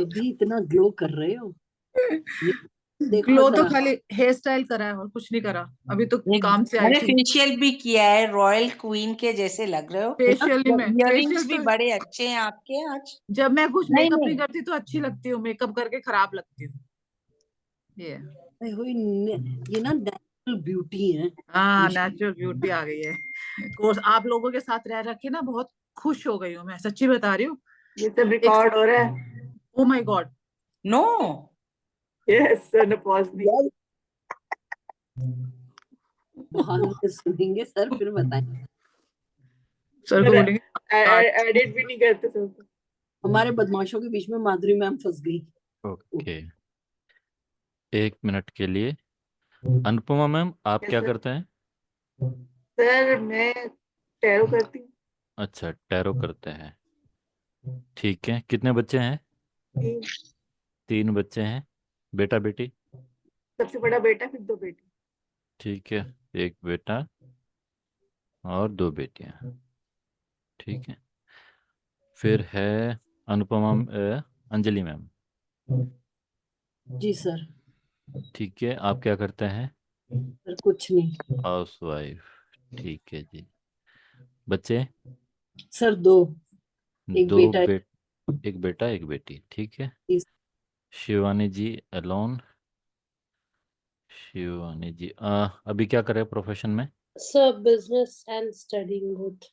अभी इतना ग्लो कर रहे हो, ये देखो ग्लो तो जरा। खाली हेयर स्टाइल करा है और कुछ नहीं करा। अभी तो नहीं, काम से आई मैंने थी। फेशियल भी किया है, रॉयल क्वीन के जैसे लग रहे हो। फेशियल ही में, इयररिंग्स फेशियल भी तो बड़े अच्छे हैं आपके आज। जब मैं कुछ नहीं मेकअप नहीं नहीं, करती तो अच्छी लगती हूँ, मेकअप करके खराब लगती हूँ। ये ये ना नेचुरल ब्यूटी है। हाँ, निशा, नेचुरल ब्यूटी आ गई है। कोर्स आप लोगों के साथ रह रखे ना बहुत खुश हो गई हूँ मैं, सच्ची बता रही हूँ। ये सब रिकॉर्ड हो रहा है। Oh my God. No. Yes sir, pause नहीं। बाद में सुनेंगे सर, फिर बताएंगे। सर को बोलेंगे एडिट भी नहीं करते सर। हमारे बदमाशों के बीच में माधुरी मैम फंस गई। ओके, 1 मिनट के लिए। अनुपमा मैम, आप क्या सर, करते हैं? सर मैं टैरो करती हूँ। अच्छा, टैरो करते हैं, ठीक है। कितने बच्चे हैं? तीन। 3 बच्चे हैं, बेटा बेटी? सबसे बड़ा बेटा, फिर 2 बेटी। ठीक है, एक बेटा और 2 बेटियां, ठीक है। फिर है अनुपमा अंजलि मैम, जी सर। ठीक है। आप क्या करते हैं? सर कुछ नहीं। हाउस वाइफ, ठीक है जी। बच्चे? सर दो, एक दो बेटा बे एक बेटा एक बेटी, ठीक है। एक। शिवानी जी अलोन। शिवानी जी अभी क्या कर रहे हैं प्रोफेशन में? So business and studying both.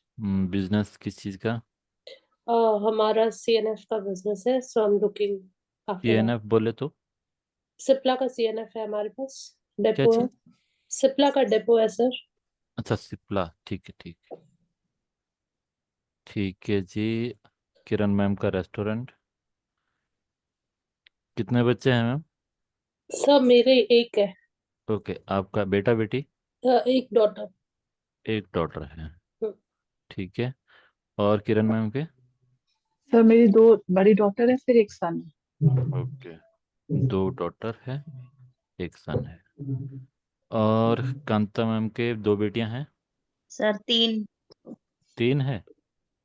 Business किस चीज़ का? हमारा CNF का बिजनेस है, so I'm looking after that. TNF बोले तो? सिप्ला का CNF है हमारे पास, क्या डेपो है। चीज़? सिप्ला का डेपो है सर। अच्छा, सिप्ला, ठीक है ठीक है ठीक है जी। किरण मैम का रेस्टोरेंट। कितने बच्चे हैं मैम? सब मेरे एक है। ओके, आपका बेटा बेटी? एक डॉटर। एक डॉटर है, ठीक है। और किरण मैम के? सर मेरी 2 बड़ी डॉटर है, फिर एक सन है। ओके, 2 डॉटर है, एक सन है। और कांता मैम के 2 बेटियां हैं? सर 3। 3 है,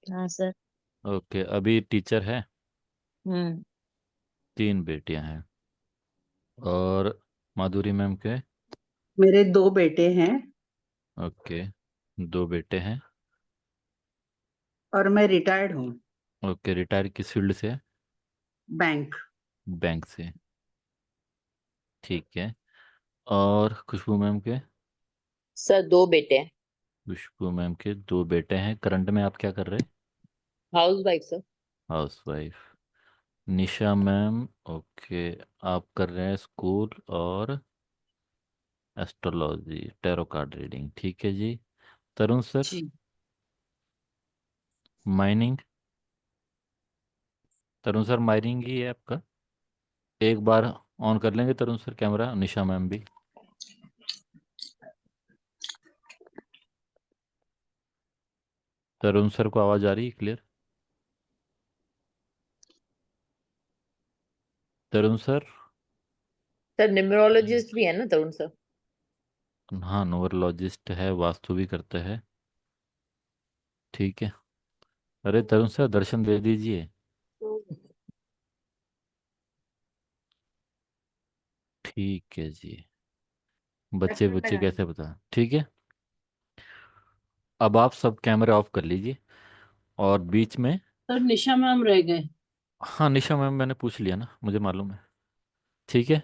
हाँ सर। ओके। अभी टीचर है? हम्म। 3 बेटियां हैं। और माधुरी मैम के? मेरे 2 बेटे हैं ओके, 2 बेटे हैं। और मैं रिटायर्ड हूँ, ओके, रिटायर किस फील्ड से है? बैंक। बैंक से, ठीक है। और खुशबू मैम के? सर 2 बेटे हैं। खुशबू मैम के 2 बेटे हैं। करंट में आप क्या कर रहे हैं? Housewife sir. Housewife. Nisha ma'am, okay, आप कर रहे हैं स्कूल और एस्ट्रोलॉजी, टैरो कार्ड रीडिंग, ठीक है जी। तरुण सर? जी। माइनिंग? तरुण सर, माइनिंग ही है आपका। एक बार ऑन कर लेंगे तरुण सर कैमरा, निशा मैम भी। तरुण सर को आवाज़ आ रही है क्लियर? तरुण सर? सर न्यूमरोलॉजिस्ट भी है ना तरुण सर? हाँ, न्यूमरोलॉजिस्ट है, वास्तु भी करते हैं, ठीक है। अरे तरुण सर, दर्शन दे दीजिए। ठीक है जी। बच्चे बच्चे कैसे बता, ठीक है। अब आप सब कैमरे ऑफ कर लीजिए, और बीच में। सर निशा मैम रह गए। हाँ, निशा मैम मैंने पूछ लिया ना, मुझे मालूम है, ठीक है।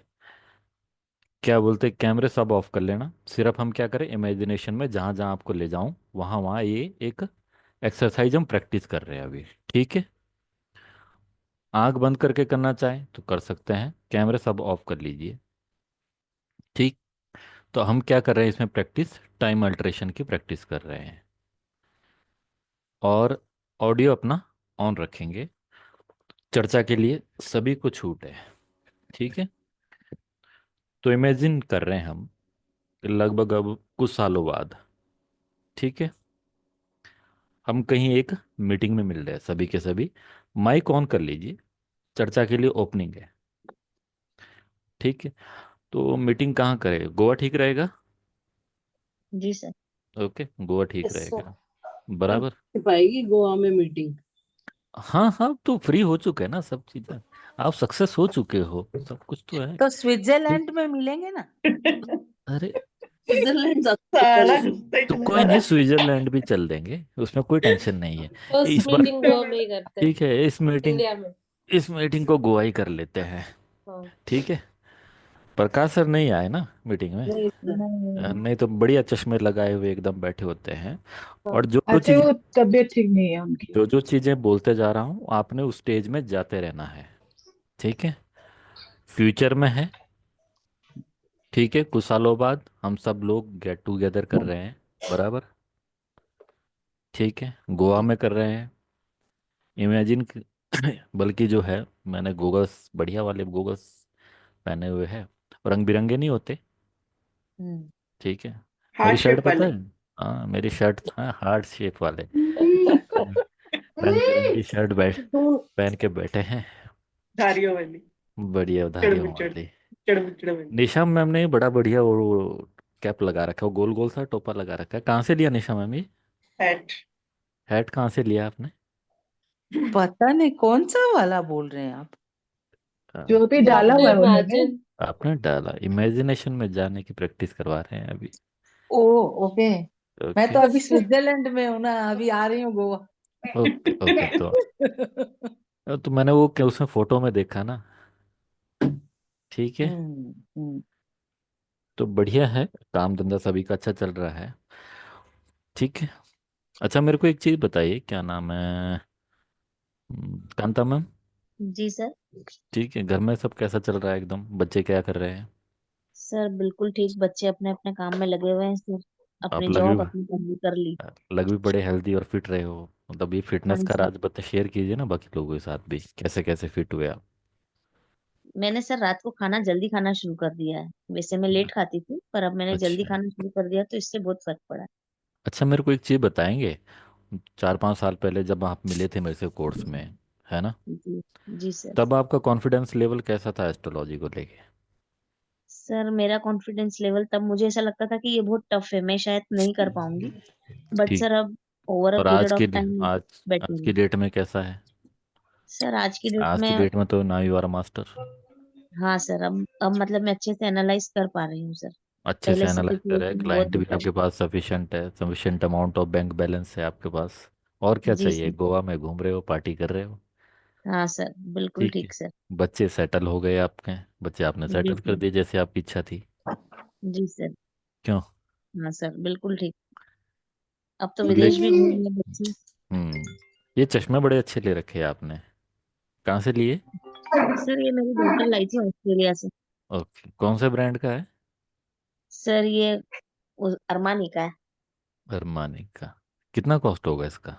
क्या बोलते, कैमरे सब ऑफ कर लेना। सिर्फ हम क्या करें, इमेजिनेशन में जहाँ जहाँ आपको ले जाऊं वहाँ वहाँ ये एक एक्सरसाइज हम प्रैक्टिस कर रहे हैं अभी। ठीक है, आंख बंद करके करना चाहें तो कर सकते हैं, कैमरे सब ऑफ कर लीजिए। ठीक, तो हम क्या कर रहे हैं इसमें, प्रैक्टिस टाइम अल्टरेशन की प्रैक्टिस कर रहे हैं, और ऑडियो अपना ऑन रखेंगे। चर्चा के लिए सभी को छूट है। ठीक है, तो इमेजिन कर रहे हैं हम कि लगभग अब कुछ सालों बाद, ठीक है, हम कहीं एक मीटिंग में मिल रहे हैं सभी के सभी। माइक ऑन कर लीजिए, चर्चा के लिए ओपनिंग है। ठीक है, तो मीटिंग कहाँ करें, गोवा ठीक रहेगा? जी सर। ओके, गोवा ठीक Yes, sir. रहेगा। बराबर। पाएगी गोवा में मीटिंग? हाँ हाँ, तो फ्री हो चुके हैं ना सब चीज़ें, आप सक्सेस हो चुके हो, सब कुछ तो है। तो स्विट्जरलैंड में मिलेंगे ना? अरे स्विट्जरलैंड साला तो कोई नहीं, स्विट्जरलैंड भी चल देंगे, उसमें कोई टेंशन नहीं है। फर्स्ट इस बार मीटिंग गोवा में ही करते हैं, ठीक है, इंडिया में। इस मीटिंग को गोवा ही कर लेते हैं। हाँ। ठीक है, प्रकाश सर नहीं आए ना मीटिंग में? नहीं सर। नहीं। नहीं तो बढ़िया चश्मे लगाए हुए एकदम बैठे होते हैं। हाँ। और जो जो अच्छा, चीजें वो तबीयत ठीक नहीं है उनकी। जो जो चीजें बोलते जा रहा हूँ, आपने उस स्टेज में जाते रहना है। ठीक है, फ्यूचर में है। ठीक है, कुछ सालों बाद हम सब लोग गेट टुगेदर कर रहे हैं, बराबर। ठीक है, गोवा में कर रहे हैं। इमेजिन बल्कि जो है, मैंने गोगल्स, बढ़िया वाले गोगल्स पहने हुए हैं, रंग बिरंगे नहीं होते। हम्म। ठीक है, मेरी हार्ट शर्ट शेप पता वाले। है? हाँ, मेरी शर्ट, हाँ, हार्ट शेप वाले रंग बिरंगी शर्ट पहन के बैठे हैं, धारियों वाली। बढ़िया धारियों चढ़ वाली। चढ़ वाली। निशा मैम ने बड़ा बढ़िया वो कैप लगा रखा है, वो गोल गोल सा टोपा लगा रखा है। कहाँ से लिया निशा मैम ये हैट। हैट, कहाँ से लिया आपने? पता नहीं कौन सा वाला बोल रहे हैं आप। हाँ, जो भी तो डाला आपने हुआ है उन्होंने। इमेजिन, आपने डाला, इमेजिनेशन में जाने की प्रैक्टिस करवा रहे हैं अभी। ओ ओके। मैं ओके तो अभी स्विट्जरलैंड में हूँ ना, अभी आ रही हूँ गोवा। ओके ओके, तो मैंने वो क्या उसमें फोटो में देखा ना। ठीक है, हम्म। तो बढ़िया है, काम धंधा सभी का अच्छा चल रहा है। ठीक है, अच्छा मेरे को एक चीज़ बताइए, क्या नाम है, कांता मैम? जी सर। ठीक है, घर में सब कैसा चल रहा है एकदम, बच्चे क्या कर रहे हैं? सर बिल्कुल ठीक, बच्चे अपने अपने काम में लगे हुए हैं सर। आप अपनी लग जॉब भी अपनी पढ़ाई कर ली। लग भी बड़े हेल्दी और फिट रहे हो, मतलब ये हाँ फिटनेस का सर। राज बता, शेयर कीजिए ना बाकी लोगों के साथ भी, कैसे कैसे फिट हुए आप? मैंने सर रात को खाना जल्दी खाना शुरू कर दिया है। वैसे मैं लेट खाती थी, पर अब मैंने जल्दी अच्छा खाना शुरू कर दिया तो इससे बहुत फर्क पड़ा है। अच्छा, मेरे को एक चीज़ बताएंगे, 4-5 साल पहले जब आप मिले थे मेरे से कोर्स में, है ना, जी। जी सर। तब आपका कॉन्फिडेंस लेवल कैसा था एस्ट्रोलॉजी को लेके? सर मेरा कॉन्फिडेंस लेवल तब मुझे ऐसा लगता था कि ये बहुत टफ है, मैं शायद नहीं कर पाऊंगी। बट ठीक, सर अब ओवर अ और पीरियड ऑफ टाइम बेटर आज है। की डेट में कैसा है? सर आज की डेट आज की में, डेट में तो नाउ यू आर मास्टर, हाँ सर, अब मतलब मैं अच्छे से एनालाइज कर पा रही हूँ सर। अच्छे से पहले से एनालाइज कर रहे हैं, सिचुएशन बहुत क्लाइंट भी बेटर आपके पास सफिशिएंट है, sufficient amount of bank balance है आपके पास, और क्या है। जी चाहिए, सर। गोवा में घूम रहे हो, पार्टी कर रहे हो। हाँ सर बिल्कुल ठीक है, ठीक सर। बच्चे सेटल हो गए आपके, बच्चे आपने जी सेटल कर सर। दिए जैसे आपकी इच्छा थी। जी सर। क्यों? हाँ सर बिल्कुल ठीक। अब तो ले विदेश भी घूम रहे हैं बच्चे। ये चश्मे बड़े अच्छे ले रखे हैं आपने, कहाँ से लिए? सर ये मेरी डॉटर लाई थी ऑस्ट्रेलिया से। ओके, कौन से ब्रांड का है? सर ये अरमानी का है। अरमानी का? कितना कॉस्ट होगा इसका?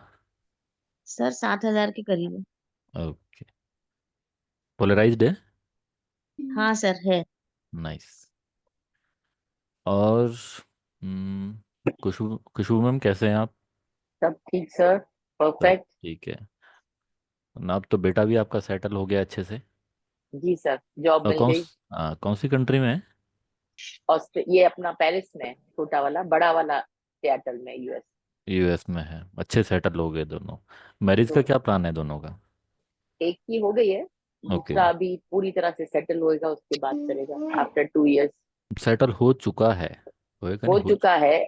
सर 7,000 के करीब है। ओके, पोलराइज्ड है? हाँ सर है। नाइस। और खुशबू खुशबू मैम कैसे हैं आप? सब ठीक सर, सब परफेक्ट। ठीक है ना, अब तो बेटा भी आपका सेटल हो गया अच्छे से? जी सर, जॉब और मिल गई। कौन सी कंट्री में है? ये अपना पेरिस में है, छोटा वाला, बड़ा वाला सियाटल में, यूएस। यूएस में है, अच्छे सेटल हो गए दोनों। मैरिज का दोनों, क्या प्लान है दोनों का? एक की हो गई है, ओके, दूसरा अभी पूरी तरह से सेटल होएगा, उसके बाद करेगा आफ्टर 2 इयर्स। सेटल हो चुका है, होएगा हो नहीं, हो चुका है,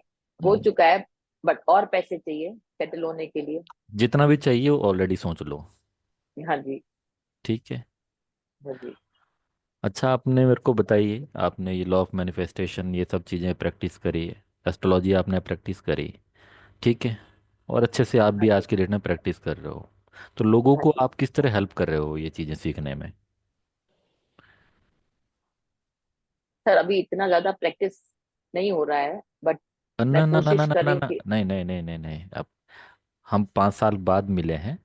हो हम्म, चुका है, बट और पैसे चाहिए सेटल होने के लिए। जितना भी चाहिए वो ऑलरेडी सोच लो। हाँ जी। ठीक है, हाँ जी। अच्छा आपने मेरे को बताइए, आपने ये लॉ ऑफ मैनिफेस्टेशन ये सब चीज़ें प्रैक्टिस करी है, एस्ट्रोलॉजी आपने प्रैक्टिस करी, ठीक है, और अच्छे से आप भी हाँ जी। आज की डेट में प्रैक्टिस कर रहे हो। तो लोगों हाँ को जी आप किस तरह हेल्प कर रहे हो ये चीज़ें सीखने में? सर, अभी इतना ज्यादा प्रैक्टिस नहीं हो रहा है, बट मैं ना ना ना ना कोशिश ना कर ना रही हूँ ना, कि। नहीं नहीं नहीं नहीं नहीं, अब हम 5 साल बाद मिले हैं।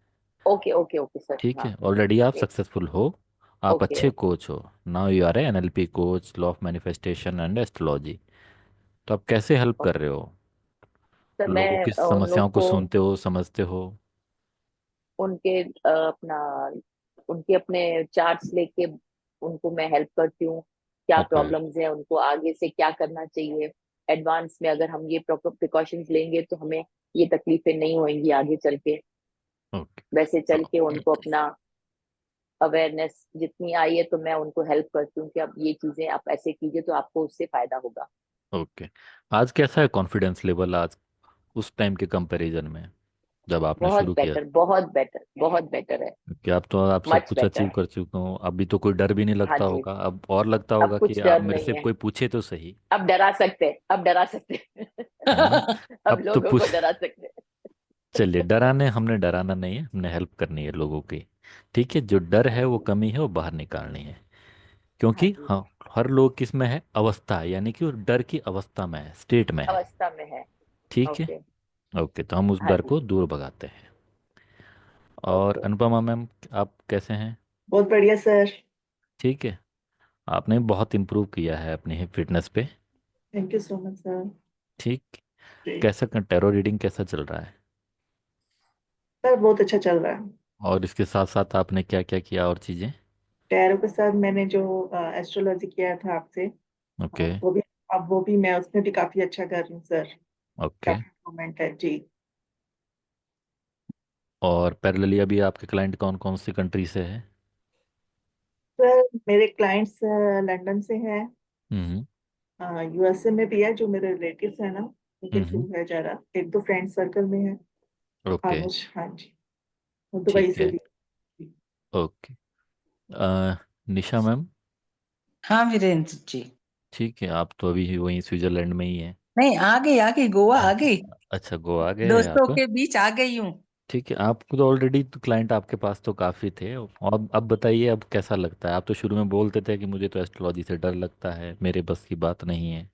ओके ओके ओके सर, ठीक हाँ। है, ऑलरेडी आप ओके सक्सेसफुल हो। आप ओके अच्छे ओके। कोच हो। Now you are a NLP coach, law of manifestation and astrology. तो आप कैसे हेल्प कर रहे हो? सर, लोगों की मैं उन लोग समस्याओं को को सुनते हो, समझते हो? उनके अपना उनके अपने चार्ट्स लेके उनको मैं हेल्प करती हूँ। क्या ओके प्रॉब्लम्स है, उनको आगे से क्या करना चाहिए। एडवांस में अगर हम ये प्रॉपर प्रिकॉशंस लेंगे तो हमें ये तकलीफें नहीं होंगी आगे चल के। ओके वैसे चल के ओके उनको अपना अवेयरनेस जितनी आई है तो मैं उनको हेल्प करती हूँ कि अब ये चीजें आप ऐसे कीजिए तो आपको उससे फायदा होगा। ओके। आज कैसा है कॉन्फिडेंस लेवल, आज उस टाइम के कंपैरिजन में जब आपने बहुत शुरू किया बेटर, बहुत बेटर, बहुत बेटर है। था? कि अब तो आप सब मच कुछ अचीव बेटर। कर चुके हो, अभी तो कोई डर भी नहीं हाँ लगता जी। होगा, अब और लगता अब होगा कि कुछ आप डर मेरे से नहीं है। कोई पूछे तो सही। अब डरा सकते हैं, अब डरा सकते हैं। है ना? अब अब तो लोगों को पूछ डरा सकते हैं। चलिए, डराने हमने डराना नहीं है, हमने हेल्प करनी है लोगों की। ठीक है, जो डर हाँ है वो जी। कमी है वो बाहर निकालनी है। हाँ क्योंकि जी। हाँ, हर लोग किस में है, अवस्था, यानी कि वो डर की अवस्था में है, स्टेट में है। अवस्था में है। ठीक है। ओके। ओके, तो हम उस हाँ डर जी। को दूर भगाते हैं। और ओके। अनुपमा मैम, आप कैसे हैं? बहुत बढ़िया सर। ठीक है। आपने बहुत इम्प्रूव किया है अपनी फिटनेस पे। Thank you so much sir. ठीक। जी कैसा टैरो रीडिंग कैसा चल रहा है? सर, बहुत अच्छा चल रहा है। और इसके साथ साथ आपने क्या क्या किया और चीज़ें? टैरो के साथ मैंने जो एस्ट्रोलॉजी किया था आपसे, ओके वो भी, अब वो भी मैं उसमें भी काफी अच्छा कर रही हूँ सर। ओके। काफी इम्प्रूवमेंट है जी। और पैरेलली अभी आपके क्लाइंट कौन कौन सी कंट्री से है? सर, मेरे क्लाइंट्स लंदन से हैं, हम्म यूएसए में भी है, जो मेरे रिलेटिव्स हैं ना, उनके थ्रू हम्म। है जरा। एक दो फ्रेंड सर्कल में है। ओके। ऑलमोस्ट, हाँ जी। वो दुबई ठीक से है। भी। ओके। निशा मैम। हाँ वीरेंद्र जी। ठीक है, आप तो अभी वहीं स्विट्जरलैंड में ही हैं। नहीं, आ गई गोवा आ अच्छा। गई। अच्छा, गोवा गए हैं दोस्तों आप? के बीच आ गई हूँ। ठीक है, आपको तो ऑलरेडी तो क्लाइंट आपके पास तो काफ़ी थे, और अब बताइए अब कैसा लगता है? आप तो शुरू में बोलते थे कि मुझे तो एस्ट्रोलॉजी से डर लगता है, मेरे बस की बात नहीं है।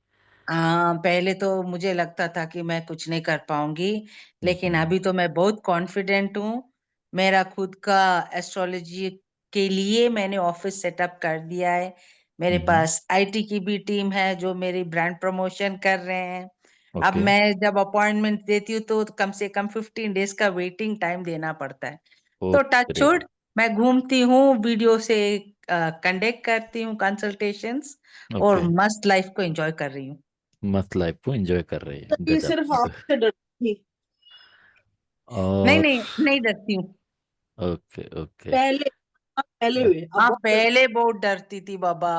पहले तो मुझे लगता था कि मैं कुछ नहीं कर पाऊंगी, लेकिन हम्म। अभी तो मैं बहुत कॉन्फिडेंट हूँ। मेरा खुद का एस्ट्रोलॉजी के लिए मैंने ऑफिस सेटअप कर दिया है। मेरे हम्म। पास आईटी की भी टीम है जो मेरी ब्रांड प्रमोशन कर रहे हैं। अब ओके। मैं जब अपॉइंटमेंट देती हूँ तो कम से कम 15 डेज का वेटिंग टाइम देना पड़ता है। ओ तो टच ग्रेट। वुड, मैं घूमती हूँ, वीडियो से कंडक्ट करती हूँ कंसल्टेशंस, और ओके। मस्त लाइफ को एंजॉय कर रही हूँ। मस्त लाइफ को एंजॉय कर रही है, तब ये सिर्फ गजब। आपसे डरती थी नहीं और नहीं, नहीं डरती हूँ। ओके ओके पहले, पहले हुए, अब हाँ, बहुत डरती पहले बहुत डरती थी बाबा।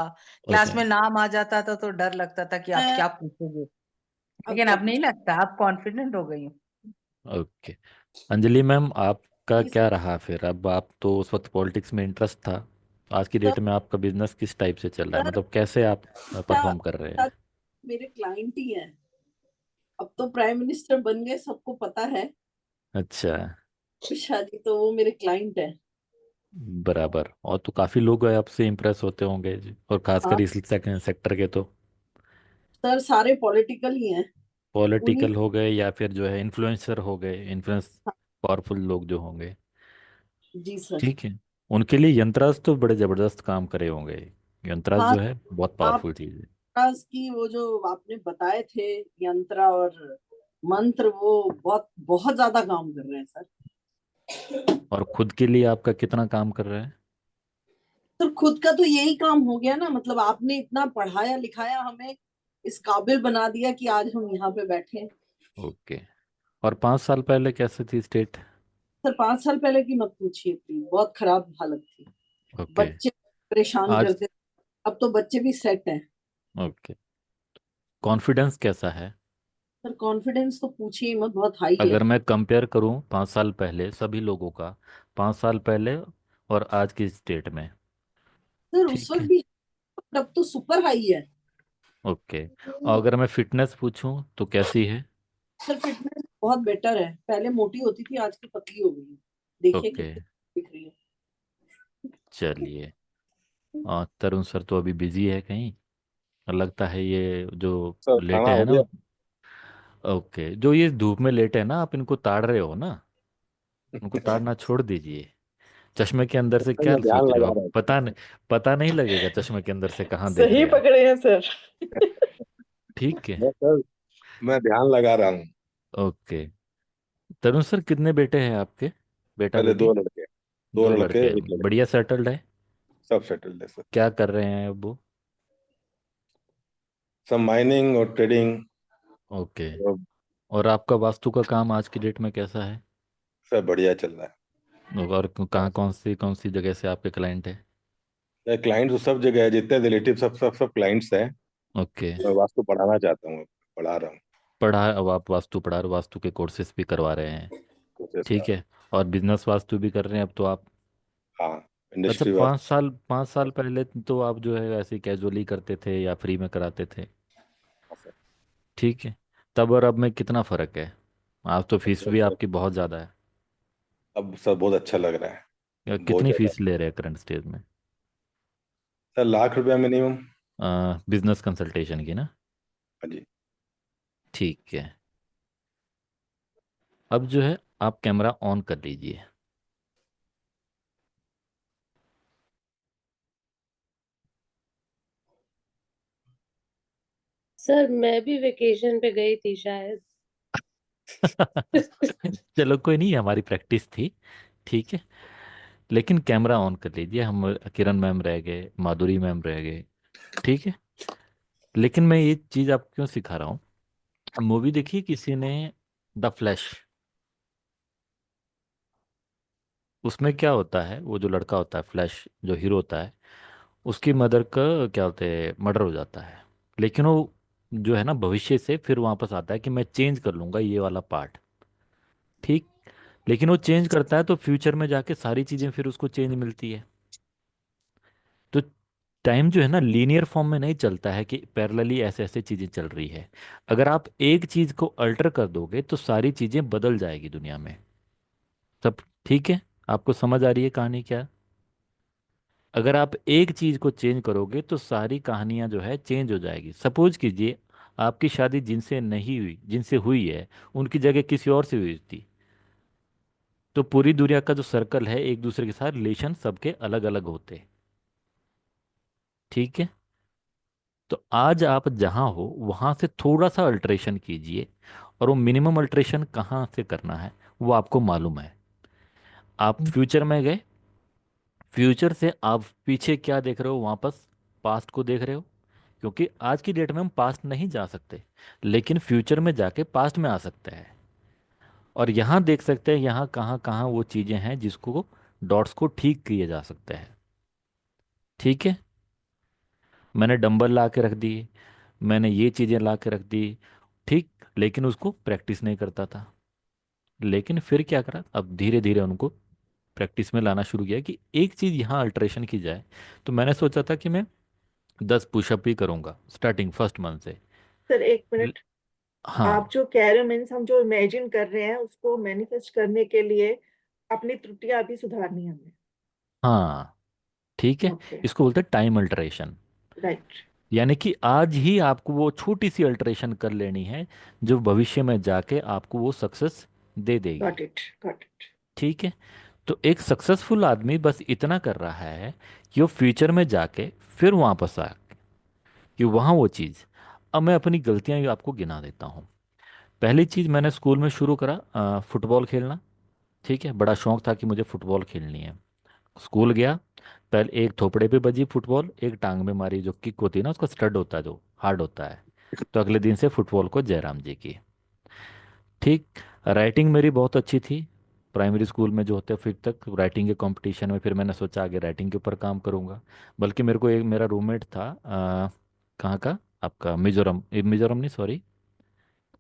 क्लास ओके में नाम आ जाता था तो डर लगता था कि आप है। क्या पूछोगे। अब लेकिन क्या अब नहीं पूछ लगता, अब कॉन्फिडेंट हो गई हूँ। ओके। अंजलि मैम, आपका ये क्या सब रहा फिर? अब आप तो उस वक्त पॉलिटिक्स में इंटरेस्ट था, आज की सब डेट में आपका बिजनेस किस टाइप से चल रहा है, सर, मतलब कैसे आप परफॉर्म कर रहे हैं? सर, मेरे क्लाइंट ही हैं। अब तो प्राइम मिनिस्टर बन गए, सबको पता है। अच्छा। शादी तो वो मेरे क्लाइंट है। बराबर, और तो काफी लोग आपसे इम्प्रेस होते होंगे जी, और हाँ खासकर इस सेक्टर के तो सर, सारे पॉलिटिकल ही हैं। उन्हीं। पॉलिटिकल हो गए या फिर जो है इन्फ्लुएंसर हो गए, इन्फ्लुएंस पावरफुल लोग जो होंगे। जी सर। ठीक है। उनके लिए यंत्राज तो बड़े जबरदस्त काम करे होंगे। यंत्राज हाँ, जो है बहुत आप पावरफुल चीज है। की वो जो आपने बताए थे यंत्र और मंत्र, वो बहुत बहुत ज्यादा काम कर रहे हैं सर। और खुद के लिए आपका कितना काम कर रहे हैं? तो खुद का तो यही काम हो गया ना, मतलब आपने इतना पढ़ाया लिखाया, हमें इस काबिल बना दिया कि आज हम यहाँ पे बैठे हैं। ओके। और 5 साल पहले कैसे थी स्टेट? सर, 5 साल पहले की मत पूछिए प्लीज, बहुत खराब हालत थी। ओके। बच्चे परेशान आज करते। अब तो बच्चे भी सेट हैं। ओके। कॉन्फिडेंस कैसा है? सर, कॉन्फिडेंस तो पूछिए मत, बहुत हाई है। अगर मैं कंपेयर करूं 5 साल पहले सभी लोगों का, 5 साल पहले और आज की डेट में। सर उस ठीक वक्त है। भी, अब तो सुपर हाई है। ओके। और अगर मैं फिटनेस पूछूं तो कैसी है? सर फिटनेस बहुत बेटर है, पहले मोटी होती थी आजकल पतली हो गई है। देखिए ओके, कितनी दिख रही है। चलिए। तरुण सर तो अभी बिजी है कहीं, और लगता है ये जो सर खाना लेटे हैं हो ना गया। ओके, जो ये धूप में लेटे हैं ना, आप इनको ताड़ रहे हो ना, उनको ताड़ना छोड़ दीजिए। चश्मे के अंदर से सर क्या मैं ध्यान सोच रहे हो लगा आप? रहा हूँ। पता नहीं लगेगा चश्मे के अंदर से कहाँ देख सही रहे हैं आप। पकड़े हैं सर। ठीक है। मैं सर मैं ध्यान लगा रहा हूँ। ओके। तरुण सर कितने बेटे हैं आपके, बेटा पहले बेटी? 2 लड़के, दो दो लड़के लड़के एक हैं, लड़की। बढ़िया सेटल्ड है। सब सेटल्ड है सर। क्या कर रहे हैं अब वो? सब माइनिंग और ट्रेडिंग। ओके। और और आपका वास्तु का काम आज की डेट में कैसा है? सब बढ़िया चल रहा और कहाँ, कौन सी जगह से आपके क्लाइंट है? है। क्लाइंट तो सब जगह है, जितने रिलेटिव सब सब सब क्लाइंट्स हैं। ओके। मैं वास्तु पढ़ाना चाहता हूँ, पढ़ा रहा हूँ। अब आप वास्तु पढ़ा रहे हो, वास्तु के कोर्सेज भी करवा रहे हैं? कोशिश कर ठीक है। और बिजनेस वास्तु भी कर रहे हैं अब तो आप? हाँ, अच्छा, इंडस्ट्री वास्तु। 5 साल पहले तो आप जो है ऐसे कैजुअली करते थे या फ्री में कराते थे? ठीक है। तब और अब में कितना फ़र्क है? आज तो फीस भी आपकी बहुत ज़्यादा है। अब सब बहुत अच्छा लग रहा है। बहुत कितनी ज्यादा। फीस ले रहे हैं करंट स्टेज में? Sir ₹1,00,000 minimum. बिजनेस कंसल्टेशन की ना? हाँ जी। ठीक है। अब जो है आप कैमरा ऑन कर लीजिए। सर मैं भी वेकेशन पे गई थी शायद। चलो कोई नहीं, हमारी प्रैक्टिस थी। ठीक है। लेकिन कैमरा ऑन कर लीजिए, हम किरण मैम रह गए, माधुरी मैम रह गए। ठीक है। लेकिन मैं ये चीज़ आपको क्यों सिखा रहा हूँ, मूवी देखी किसी ने, द फ्लैश? उसमें क्या होता है, वो जो लड़का होता है फ्लैश, जो हीरो होता है, उसकी मदर का क्या होते हैं, मर्डर हो जाता है। लेकिन वो जो है ना भविष्य से फिर वापस आता है कि मैं चेंज कर लूंगा ये वाला पार्ट। ठीक। लेकिन वो चेंज करता है तो फ्यूचर में जाके सारी चीज़ें फिर उसको चेंज मिलती है। तो टाइम जो है ना लीनियर फॉर्म में नहीं चलता है कि पैरेलली ऐसे ऐसे चीज़ें चल रही है। अगर आप एक चीज़ को अल्टर कर दोगे तो सारी चीज़ें बदल जाएगी दुनिया में। सब ठीक है? आपको समझ आ रही है कहानी क्या? अगर आप एक चीज को चेंज करोगे तो सारी कहानियां जो है चेंज हो जाएगी। सपोज कीजिए आपकी शादी जिनसे नहीं हुई, जिनसे हुई है, उनकी जगह किसी और से हुई थी, तो पूरी दुनिया का जो सर्कल है एक दूसरे के साथ रिलेशन सबके अलग अलग होते हैं। ठीक है। तो आज आप जहां हो वहां से थोड़ा सा अल्टरेशन कीजिए, और वो मिनिमम अल्टरेशन कहाँ से करना है वो आपको मालूम है। आप फ्यूचर में गए, फ्यूचर से आप पीछे क्या देख रहे हो, वापस पास्ट को देख रहे हो। क्योंकि आज की डेट में हम पास्ट नहीं जा सकते, लेकिन फ्यूचर में जाके पास्ट में आ सकते हैं। और यहाँ देख सकते हैं यहाँ कहाँ कहाँ वो चीज़ें हैं जिसको डॉट्स को ठीक किए जा सकते हैं। ठीक है। मैंने डंबल ला के रख दिए, मैंने ये चीज़ें ला के रख दी। ठीक। लेकिन उसको प्रैक्टिस नहीं करता था। लेकिन फिर क्या करा, अब धीरे धीरे उनको प्रैक्टिस में लाना शुरू किया कि एक चीज़ यहाँ अल्ट्रेशन की जाए। तो मैंने सोचा था कि मैं 10 पुशअप ही करूँगा स्टार्टिंग फर्स्ट मंथ से। सर एक ल- मिनट। आप हाँ। जो कह रहे हो मीन्स हम जो इमेजिन कर रहे हैं उसको मैनिफेस्ट करने के लिए अपनी त्रुटियां अभी सुधारनी है हमें। हाँ। ठीक है। ओके। इसको बोलते हैं टाइम अल्टरेशन। राइट। यानी कि आज ही आपको वो छोटी सी अल्टरेशन कर लेनी है जो भविष्य में जाके आपको वो सक्सेस दे देगी। Got it, got it. ठीक है। तो एक सक्सेसफुल आदमी बस इतना कर रहा है कि वो फ्यूचर में जाके फिर वापस आ, कि वहाँ वो चीज़। अब मैं अपनी गलतियाँ भी आपको गिना देता हूँ। पहली चीज़, मैंने स्कूल में शुरू करा फुटबॉल खेलना। ठीक है, बड़ा शौक था कि मुझे फुटबॉल खेलनी है। स्कूल गया, पहले एक थोपड़े पे बजी फुटबॉल, एक टांग में मारी, जो किक होती है ना उसका स्टड होता है जो हार्ड होता है। तो अगले दिन से फुटबॉल को जयराम जी की। ठीक। राइटिंग मेरी बहुत अच्छी थी। प्राइमरी स्कूल में जो होते हैं, फिर तक राइटिंग के कंपटीशन में, फिर मैंने सोचा आगे राइटिंग के ऊपर काम करूंगा। बल्कि मेरे को एक मेरा रूममेट था कहाँ का, आपका मिजोरम, मिजोरम नहीं सॉरी,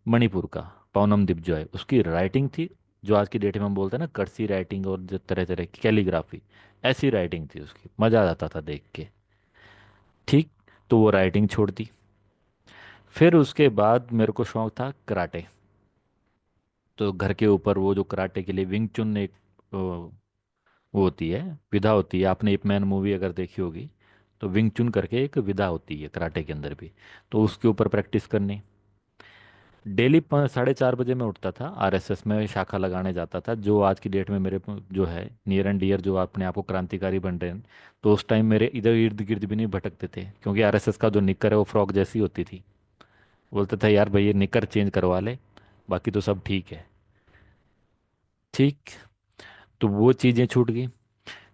मणिपुर का, पवनम दिपजॉय, उसकी राइटिंग थी जो आज की डेट में हम बोलते हैं ना कर्सी राइटिंग, और जो तरह तरह की कैलीग्राफी, ऐसी राइटिंग थी उसकी, मज़ा आ जाता था देख के। ठीक। तो वो राइटिंग छोड़ दी। फिर उसके बाद मेरे को शौक था कराटे। तो घर के ऊपर वो जो कराटे के लिए विंग चुन एक वो होती है, विधा होती है। आपने इप मैन मूवी अगर देखी होगी तो विंग चुन करके एक विधा होती है कराटे के अंदर भी, तो उसके ऊपर प्रैक्टिस करनी। डेली 4:30 बजे मैं उठता था, आरएसएस में शाखा लगाने जाता था, जो आज की डेट में मेरे जो है नियर एंड डियर, जो अपने आप को क्रांतिकारी बन रहे हैं। तो उस टाइम मेरे इधर इर्द गिर्द भी नहीं भटकते थे, क्योंकि आरएसएस का जो निकर है वो फ्रॉक जैसी होती थी। बोलते थे यार भाई ये निकर चेंज करवा ले, बाकी तो सब ठीक है। ठीक। तो वो चीज़ें छूट गई।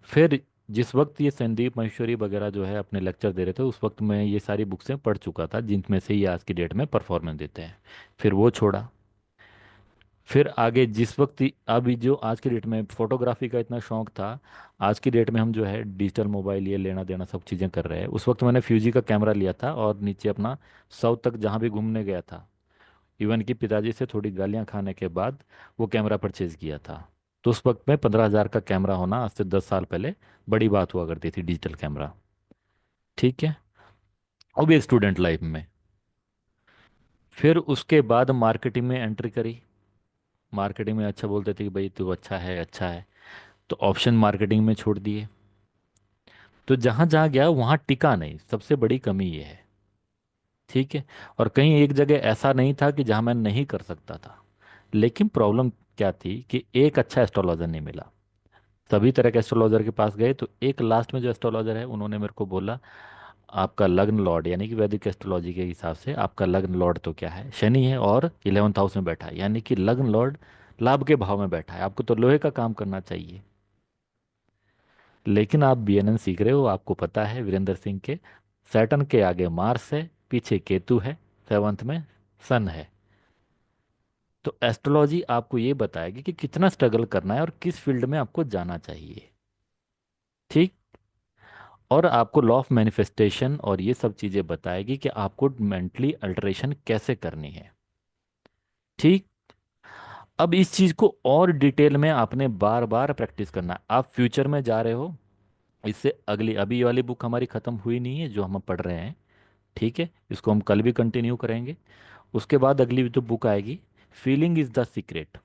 फिर जिस वक्त ये संदीप महेश्वरी वगैरह जो है अपने लेक्चर दे रहे थे, उस वक्त मैं ये सारी बुक्सें पढ़ चुका था, जिनमें से ये आज की डेट में परफॉर्मेंस देते हैं। फिर वो छोड़ा। फिर आगे जिस वक्त अभी जो आज की डेट में फोटोग्राफी का इतना शौक था, आज की डेट में हम जो है डिजिटल मोबाइल ये लेना देना सब चीज़ें कर रहे हैं। उस वक्त मैंने फ्यूजी का कैमरा लिया था और नीचे अपना साउथ तक जहाँ भी घूमने गया था, इवन कि पिताजी से थोड़ी गालियाँ खाने के बाद वो कैमरा परचेज किया था। तो उस वक्त में 15,000 का कैमरा होना आज से 10 साल पहले बड़ी बात हुआ करती थी, डिजिटल कैमरा। ठीक है। वो भी एक स्टूडेंट लाइफ में। फिर उसके बाद मार्केटिंग में एंट्री करी। मार्केटिंग में अच्छा बोलते थे कि भाई तू अच्छा है अच्छा है, तो ऑप्शन मार्केटिंग में छोड़ दिए। तो जहाँ जहाँ गया वहाँ टिका नहीं, सबसे बड़ी कमी ये है। ठीक है। और कहीं एक जगह ऐसा नहीं था कि जहाँ मैं नहीं कर सकता था, लेकिन प्रॉब्लम क्या थी कि एक अच्छा एस्ट्रोलॉजर नहीं मिला। सभी तरह के एस्ट्रोलॉजर के पास गए, तो एक लास्ट में जो एस्ट्रोलॉजर है उन्होंने मेरे को बोला आपका लग्न लॉर्ड, यानी कि वैदिक एस्ट्रोलॉजी के हिसाब से आपका लग्न लॉर्ड तो क्या है, शनि है और 11th हाउस में बैठा है, यानी कि लग्न लॉर्ड लाभ के भाव में बैठा है, आपको तो लोहे का काम करना चाहिए। लेकिन आप बीएनएन सीख रहे हो, आपको पता है वीरेंद्र सिंह के सैटर्न के आगे मार्स है, पीछे केतु है, 7th में सन है। तो एस्ट्रोलॉजी आपको ये बताएगी कि कितना स्ट्रगल करना है और किस फील्ड में आपको जाना चाहिए। ठीक। और आपको लॉ ऑफ मैनिफेस्टेशन और ये सब चीज़ें बताएगी कि आपको मेंटली अल्टरेशन कैसे करनी है। ठीक। अब इस चीज़ को और डिटेल में आपने बार बार प्रैक्टिस करना है। आप फ्यूचर में जा रहे हो, इससे अगली अभी ये वाली बुक हमारी ख़त्म हुई नहीं है जो हम पढ़ रहे हैं। ठीक है, इसको हम कल भी कंटिन्यू करेंगे। उसके बाद अगली जो बुक आएगी, फीलिंग इज़ द सीक्रेट।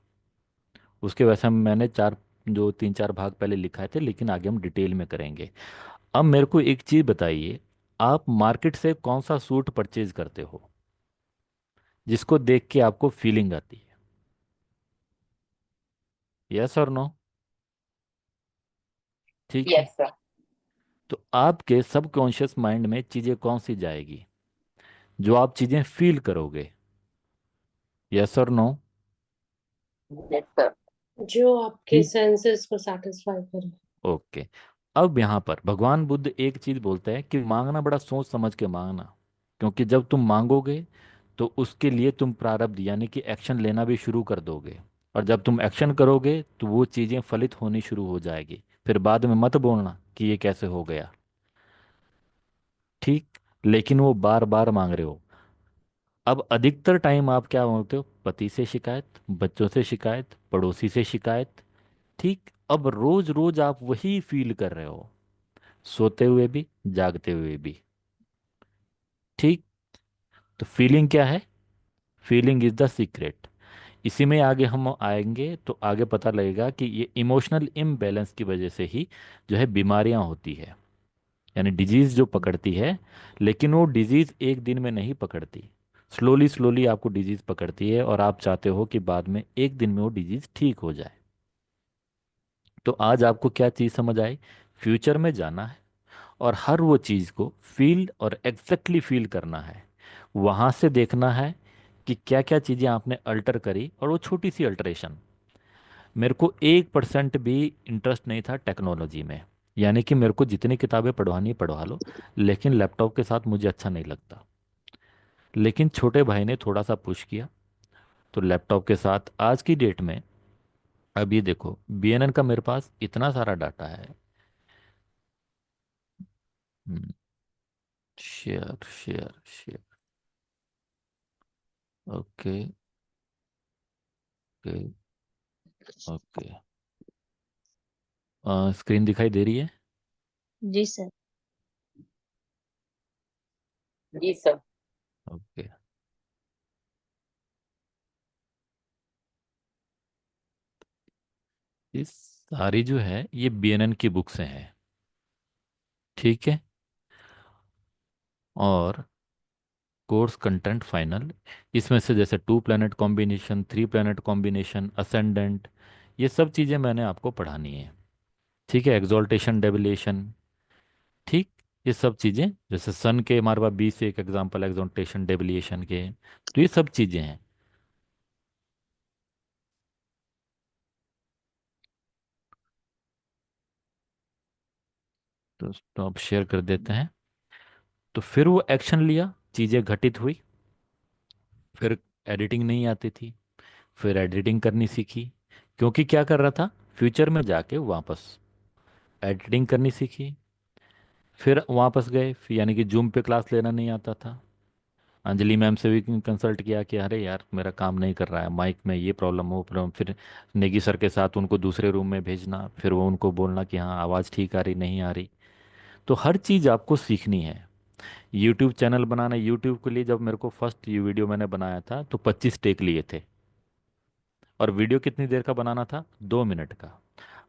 उसके वैसे मैंने चार जो 3-4 भाग पहले लिखाए थे, लेकिन आगे हम डिटेल में करेंगे। अब मेरे को एक चीज़ बताइए, आप मार्केट से कौन सा सूट परचेज करते हो जिसको देख के आपको फीलिंग आती है? यस और नो? ठीक है। Yes sir. तो आपके सबकॉन्शियस माइंड में चीज़ें कौन सी जाएगी जो आप चीज़ें फील करोगे? यस और नो? Yes sir. जो आपके ठीक। सेंसेस को सेटिस्फाई करे। ओके। अब यहाँ पर भगवान बुद्ध एक चीज़ बोलते हैं कि मांगना बड़ा सोच समझ के मांगना, क्योंकि जब तुम मांगोगे तो उसके लिए तुम प्रारब्ध यानी कि एक्शन लेना भी शुरू कर दोगे, और जब तुम एक्शन करोगे तो वो चीज़ें फलित होनी शुरू हो जाएगी। फिर बाद में मत बोलना कि ये कैसे हो गया। ठीक। लेकिन वो बार बार मांग रहे हो। अब अधिकतर टाइम आप क्या मांगते हो? पति से शिकायत, बच्चों से शिकायत, पड़ोसी से शिकायत। ठीक। अब रोज रोज आप वही फील कर रहे हो, सोते हुए भी, जागते हुए भी। ठीक। तो फीलिंग क्या है? Feeling is the secret. इसी में आगे हम आएंगे तो आगे पता लगेगा कि ये इमोशनल इम्बैलेंस की वजह से ही जो है बीमारियां होती है, यानी डिजीज जो पकड़ती है। लेकिन वो डिजीज एक दिन में नहीं पकड़ती, स्लोली स्लोली आपको डिजीज पकड़ती है, और आप चाहते हो कि बाद में एक दिन में वो डिजीज ठीक हो जाए। तो आज आपको क्या चीज़ समझ आई? फ्यूचर में जाना है और हर वो चीज़ को फील और एग्जैक्टली फील करना है। वहाँ से देखना है कि क्या क्या चीज़ें आपने अल्टर करी, और वो छोटी सी अल्टरेशन। मेरे को 1% भी इंटरेस्ट नहीं था टेक्नोलॉजी में, यानी कि मेरे को जितनी किताबें पढ़वानी है पढ़वा लो, लेकिन लैपटॉप के साथ मुझे अच्छा नहीं लगता। लेकिन छोटे भाई ने थोड़ा सा पुश किया, तो लैपटॉप के साथ आज की डेट में, अब ये देखो बीएनएन का मेरे पास इतना सारा डाटा है। Share share share. Okay okay okay. Screen दिखाई दे रही है? जी सर। जी सर। ओके। ये सारी जो है ये बीएनएन की बुक से हैं। ठीक है। और कोर्स कंटेंट फाइनल, इसमें से जैसे 2 planet combination, 3 planet combination, ascendant, ये सब चीज़ें मैंने आपको पढ़ानी है। ठीक है। एक्सोल्टेशन, डेविलेशन। ठीक। ये सब चीज़ें जैसे सन के हमारे पास 20 एक एग्जाम्पल एक्सोल्टेशन डेविलिएशन के हैं। तो ये सब चीज़ें हैं। तो अब शेयर कर देते हैं। तो फिर वो एक्शन लिया, चीज़ें घटित हुई। फिर एडिटिंग नहीं आती थी, फिर एडिटिंग करनी सीखी। क्योंकि क्या कर रहा था, फ्यूचर में जाके वापस एडिटिंग करनी सीखी। फिर वापस गए, यानी कि जूम पे क्लास लेना नहीं आता था। अंजलि मैम से भी कंसल्ट किया कि अरे यार मेरा काम नहीं कर रहा है, माइक में ये प्रॉब्लम वो प्रॉब्लम। फिर नेगी सर के साथ उनको दूसरे रूम में भेजना, फिर वो उनको बोलना कि हाँ आवाज़ ठीक आ रही नहीं आ रही। तो हर चीज़ आपको सीखनी है। यूट्यूब चैनल बनाना, यूट्यूब के लिए जब मेरे को फर्स्ट ये वीडियो मैंने बनाया था तो 25 टेक लिए थे। और वीडियो कितनी देर का बनाना था, 2 मिनट का।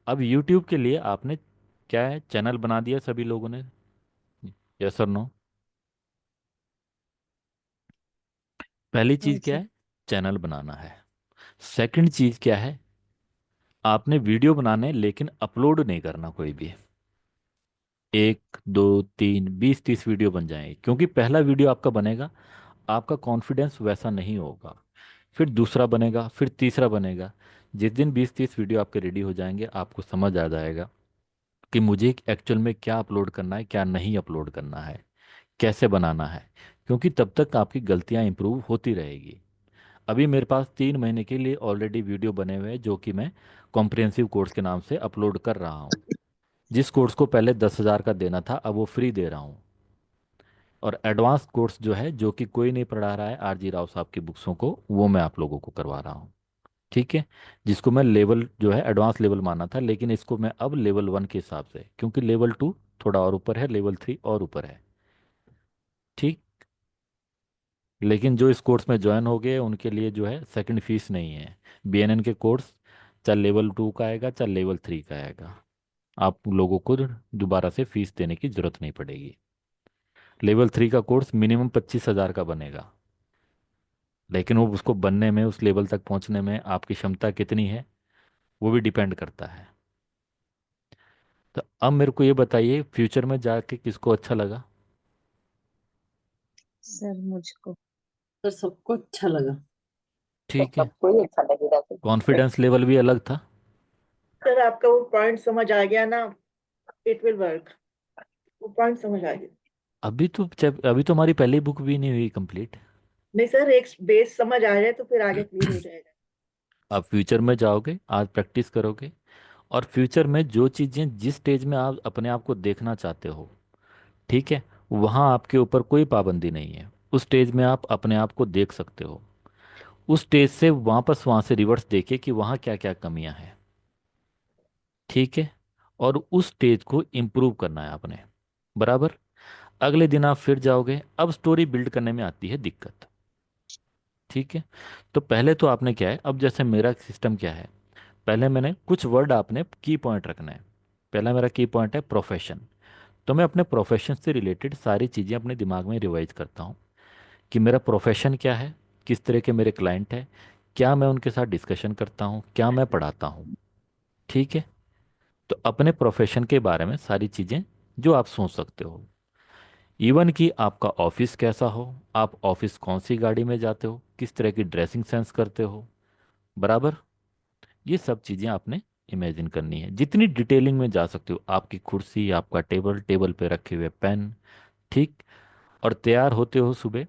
अब यूट्यूब के लिए आपने क्या है, चैनल बना दिया सभी लोगों ने। यस और नो। पहली हाँ चीज़ क्या सर। है, चैनल बनाना है। सेकंड चीज़ क्या है, आपने वीडियो बनाने लेकिन अपलोड नहीं करना कोई भी। 1 2 3 20 30 वीडियो बन जाएंगे, क्योंकि पहला वीडियो आपका बनेगा, आपका कॉन्फिडेंस वैसा नहीं होगा। फिर दूसरा बनेगा, फिर तीसरा बनेगा। जिस दिन 20 30 वीडियो आपके रेडी हो जाएंगे, आपको समझ आ जाएगा कि मुझे एक्चुअल में क्या अपलोड करना है, क्या नहीं अपलोड करना है, कैसे बनाना है। क्योंकि तब तक आपकी गलतियां इंप्रूव होती रहेगी। अभी मेरे पास 3 महीने के लिए ऑलरेडी वीडियो बने हुए हैं, जो कि मैं कॉम्प्रिहेंसिव कोर्स के नाम से अपलोड कर रहा हूँ। जिस कोर्स को पहले 10,000 का देना था, अब वो फ्री दे रहा हूँ। और एडवांस कोर्स जो है, जो कि कोई नहीं पढ़ा रहा है आरजी राव साहब की बुक्सों को, वो मैं आप लोगों को करवा रहा हूँ। ठीक है। जिसको मैं लेवल जो है एडवांस लेवल माना था, लेकिन इसको मैं अब लेवल 1 के हिसाब से, क्योंकि लेवल 2 थोड़ा और ऊपर है, लेवल 3 और ऊपर है। ठीक। लेकिन जो इस कोर्स में ज्वाइन हो गए उनके लिए जो है सेकंड फीस नहीं है। बीएनएन के कोर्स चाहे लेवल 2 का आएगा चाहे लेवल 3 का आएगा, आप लोगों को दोबारा से फीस देने की जरूरत नहीं पड़ेगी। लेवल 3 का कोर्स मिनिमम 25,000 का बनेगा, लेकिन वो उसको बनने में, उस लेवल तक पहुंचने में आपकी क्षमता कितनी है, वो भी डिपेंड करता है। तो अब मेरे को ये बताइए, फ्यूचर में जाके किसको अच्छा लगा। सर मुझको। तो सबको अच्छा लगा। तो ठीक है। सबको ही अच्छा लगेगा फिर। कॉन्फिडेंस लेवल भी अलग था। सर आपका वो पॉइंट समझ आ गया ना, इट विल वर्क। वो पॉइंट समझ आ गया। अभी तो हमारी पहली बुक भी नहीं हुई कंप्लीट। नहीं सर, एक बेस समझ आ जाए तो फिर आगे क्लियर हो जाएगा। आप फ्यूचर में जाओगे, आज प्रैक्टिस करोगे, और फ्यूचर में जो चीज़ें जिस स्टेज में आप अपने आप को देखना चाहते हो, ठीक है, वहाँ आपके ऊपर कोई पाबंदी नहीं है। उस स्टेज में आप अपने आप को देख सकते हो। उस स्टेज से वापस वहाँ से रिवर्स देखे कि वहाँ क्या क्या कमियां हैं। ठीक है। और उस स्टेज को इम्प्रूव करना है आपने। बराबर। अगले दिन आप फिर जाओगे, अब स्टोरी बिल्ड करने में आती है दिक्कत। ठीक है। तो पहले तो आपने क्या है, अब जैसे मेरा सिस्टम क्या है, पहले मैंने कुछ वर्ड, आपने की पॉइंट रखना है। पहला मेरा की पॉइंट है प्रोफेशन। तो मैं अपने प्रोफेशन से रिलेटेड सारी चीज़ें अपने दिमाग में रिवाइज करता हूँ कि मेरा प्रोफेशन क्या है, किस तरह के मेरे क्लाइंट हैं, क्या मैं उनके साथ डिस्कशन करता हूँ, क्या मैं पढ़ाता हूँ। ठीक है। तो अपने प्रोफेशन के बारे में सारी चीज़ें जो आप सोच सकते हो, इवन कि आपका ऑफिस कैसा हो, आप ऑफिस कौन सी गाड़ी में जाते हो, किस तरह की ड्रेसिंग सेंस करते हो। बराबर। ये सब चीज़ें आपने इमेजिन करनी है, जितनी डिटेलिंग में जा सकते हो। आपकी कुर्सी, आपका टेबल, टेबल पे रखे हुए पेन। ठीक। और तैयार होते हो सुबह,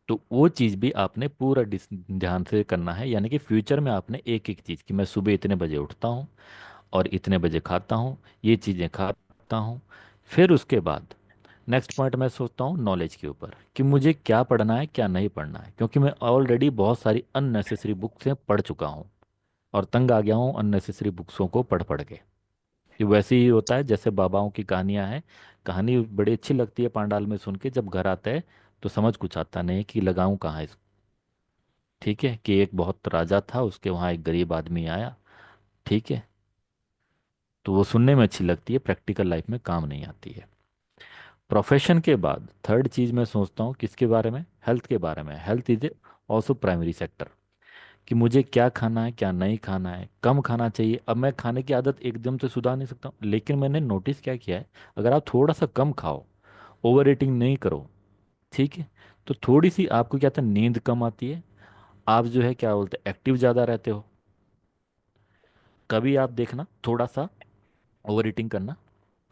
तो वो चीज़ भी आपने पूरा ध्यान से करना है। यानी कि फ्यूचर में आपने एक एक चीज़, कि मैं सुबह इतने बजे उठता हूँ और इतने बजे खाता हूँ, ये चीज़ें खाता हूँ। फिर उसके बाद नेक्स्ट पॉइंट मैं सोचता हूँ नॉलेज के ऊपर, कि मुझे क्या पढ़ना है क्या नहीं पढ़ना है, क्योंकि मैं ऑलरेडी बहुत सारी अननेसेसरी बुक्स पढ़ चुका हूँ और तंग आ गया हूँ अननेसेसरी बुक्सों को पढ़ पढ़ के। ये वैसे ही होता है जैसे बाबाओं की कहानियां हैं। कहानी बड़ी अच्छी लगती है पांडाल में सुन के, जब घर आता है तो समझ कुछ आता नहीं कि लगाऊं कहाँ इसको। ठीक है। कि एक बहुत राजा था, उसके वहाँ एक गरीब आदमी आया। ठीक है, तो वो सुनने में अच्छी लगती है, प्रैक्टिकल लाइफ में काम नहीं आती है। प्रोफेशन के बाद थर्ड चीज मैं सोचता हूँ किसके बारे में, हेल्थ के बारे में। Health is also primary sector, कि मुझे क्या खाना है क्या नहीं खाना है, कम खाना चाहिए। अब मैं खाने की आदत एकदम से सुधार नहीं सकता हूँ, लेकिन मैंने नोटिस क्या किया है, अगर आप थोड़ा सा कम खाओ, ओवर ईटिंग नहीं करो, ठीक है, तो थोड़ी सी आपको क्या था, नींद कम आती है, आप जो है क्या बोलते हैं, एक्टिव ज़्यादा रहते हो। कभी आप देखना थोड़ा सा ओवर ईटिंग करना,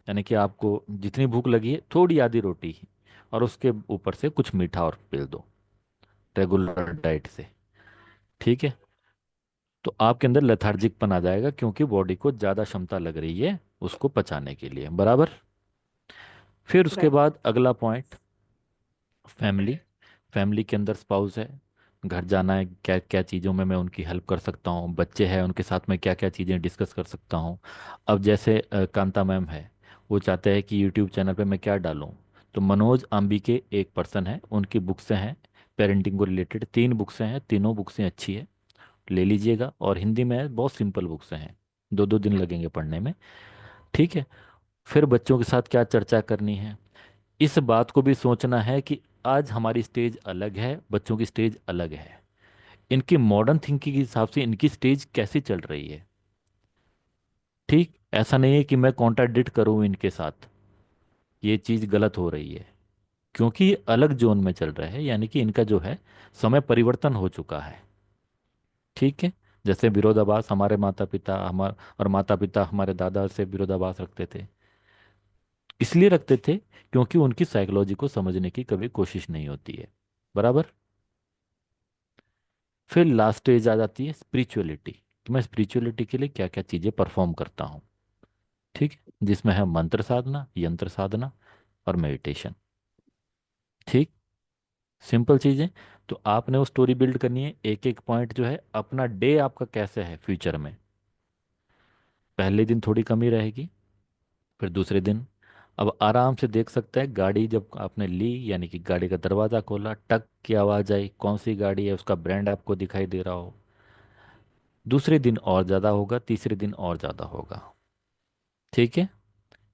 यानी कि आपको जितनी भूख लगी है थोड़ी आधी रोटी ही, और उसके ऊपर से कुछ मीठा और पेल दो रेगुलर डाइट से, ठीक है, तो आपके अंदर लेथार्जिकपन आ जाएगा, क्योंकि बॉडी को ज़्यादा क्षमता लग रही है उसको पचाने के लिए, बराबर। फिर उसके राइट। बाद अगला पॉइंट, फैमिली। फैमिली के अंदर स्पाउस है, घर जाना है, क्या क्या चीज़ों में मैं उनकी हेल्प कर सकता हूँ, बच्चे हैं उनके साथ में क्या क्या चीज़ें डिस्कस कर सकता हूँ। अब जैसे कांता मैम है, वो चाहते हैं कि यूट्यूब चैनल पे मैं क्या डालूँ, तो मनोज आम्बी के एक पर्सन है, उनकी बुक्स हैं पेरेंटिंग को रिलेटेड, 3 बुक्स हैं, तीनों बुक्सें अच्छी है, ले लीजिएगा। और हिंदी में है, बहुत सिंपल बुक्स हैं, 2-2 दिन लगेंगे पढ़ने में, ठीक है। फिर बच्चों के साथ क्या चर्चा करनी है, इस बात को भी सोचना है कि आज हमारी स्टेज अलग है, बच्चों की स्टेज अलग है, इनकी मॉडर्न थिंकिंग के हिसाब से इनकी स्टेज कैसी चल रही है, ठीक। ऐसा नहीं है कि मैं कॉन्ट्राडिक्ट करूं इनके साथ, ये चीज़ गलत हो रही है, क्योंकि ये अलग जोन में चल रहे हैं, यानी कि इनका जो है समय परिवर्तन हो चुका है, ठीक है। जैसे विरोधाभास हमारे माता पिता हमारे और माता पिता हमारे दादा से विरोधाभास रखते थे, इसलिए रखते थे क्योंकि उनकी साइकोलॉजी को समझने की कभी कोशिश नहीं होती है, बराबर। फिर लास्ट स्टेज आ जाती है स्पिरिचुअलिटी, कि मैं स्पिरिचुअलिटी के लिए क्या क्या चीज़ें परफॉर्म करता हूँ, ठीक है, जिसमें है मंत्र साधना, यंत्र साधना और मेडिटेशन, ठीक। सिंपल चीज़ें। तो आपने वो स्टोरी बिल्ड करनी है, एक एक पॉइंट जो है, अपना डे आपका कैसे है फ्यूचर में। पहले दिन थोड़ी कमी रहेगी, फिर दूसरे दिन अब आराम से देख सकते हैं, गाड़ी जब आपने ली, यानी कि गाड़ी का दरवाज़ा खोला, टक की आवाज़ आई, कौन सी गाड़ी है उसका ब्रांड आपको दिखाई दे रहा हो, दूसरे दिन और ज़्यादा होगा, तीसरे दिन और ज़्यादा होगा, ठीक है।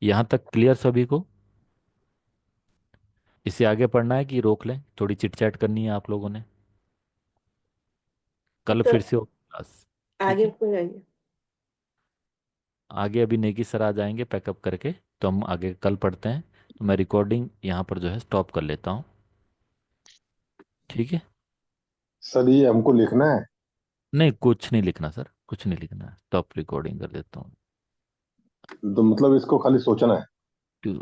यहाँ तक क्लियर सभी को। इससे आगे पढ़ना है कि रोक लें, थोड़ी चिट चैट करनी है आप लोगों ने, कल फिर सर से हो क्लास, ठीक आगे है। को जाइए। आगे अभी नेकी सर आ जाएंगे पैकअप करके, तो हम आगे कल पढ़ते हैं। तो मैं रिकॉर्डिंग यहाँ पर जो है स्टॉप कर लेता हूँ, ठीक है। सर ये हमको लिखना है? नहीं, कुछ नहीं लिखना सर, कुछ नहीं लिखना है, स्टॉप रिकॉर्डिंग कर देता हूँ। तो मतलब इसको खाली सोचना है? तो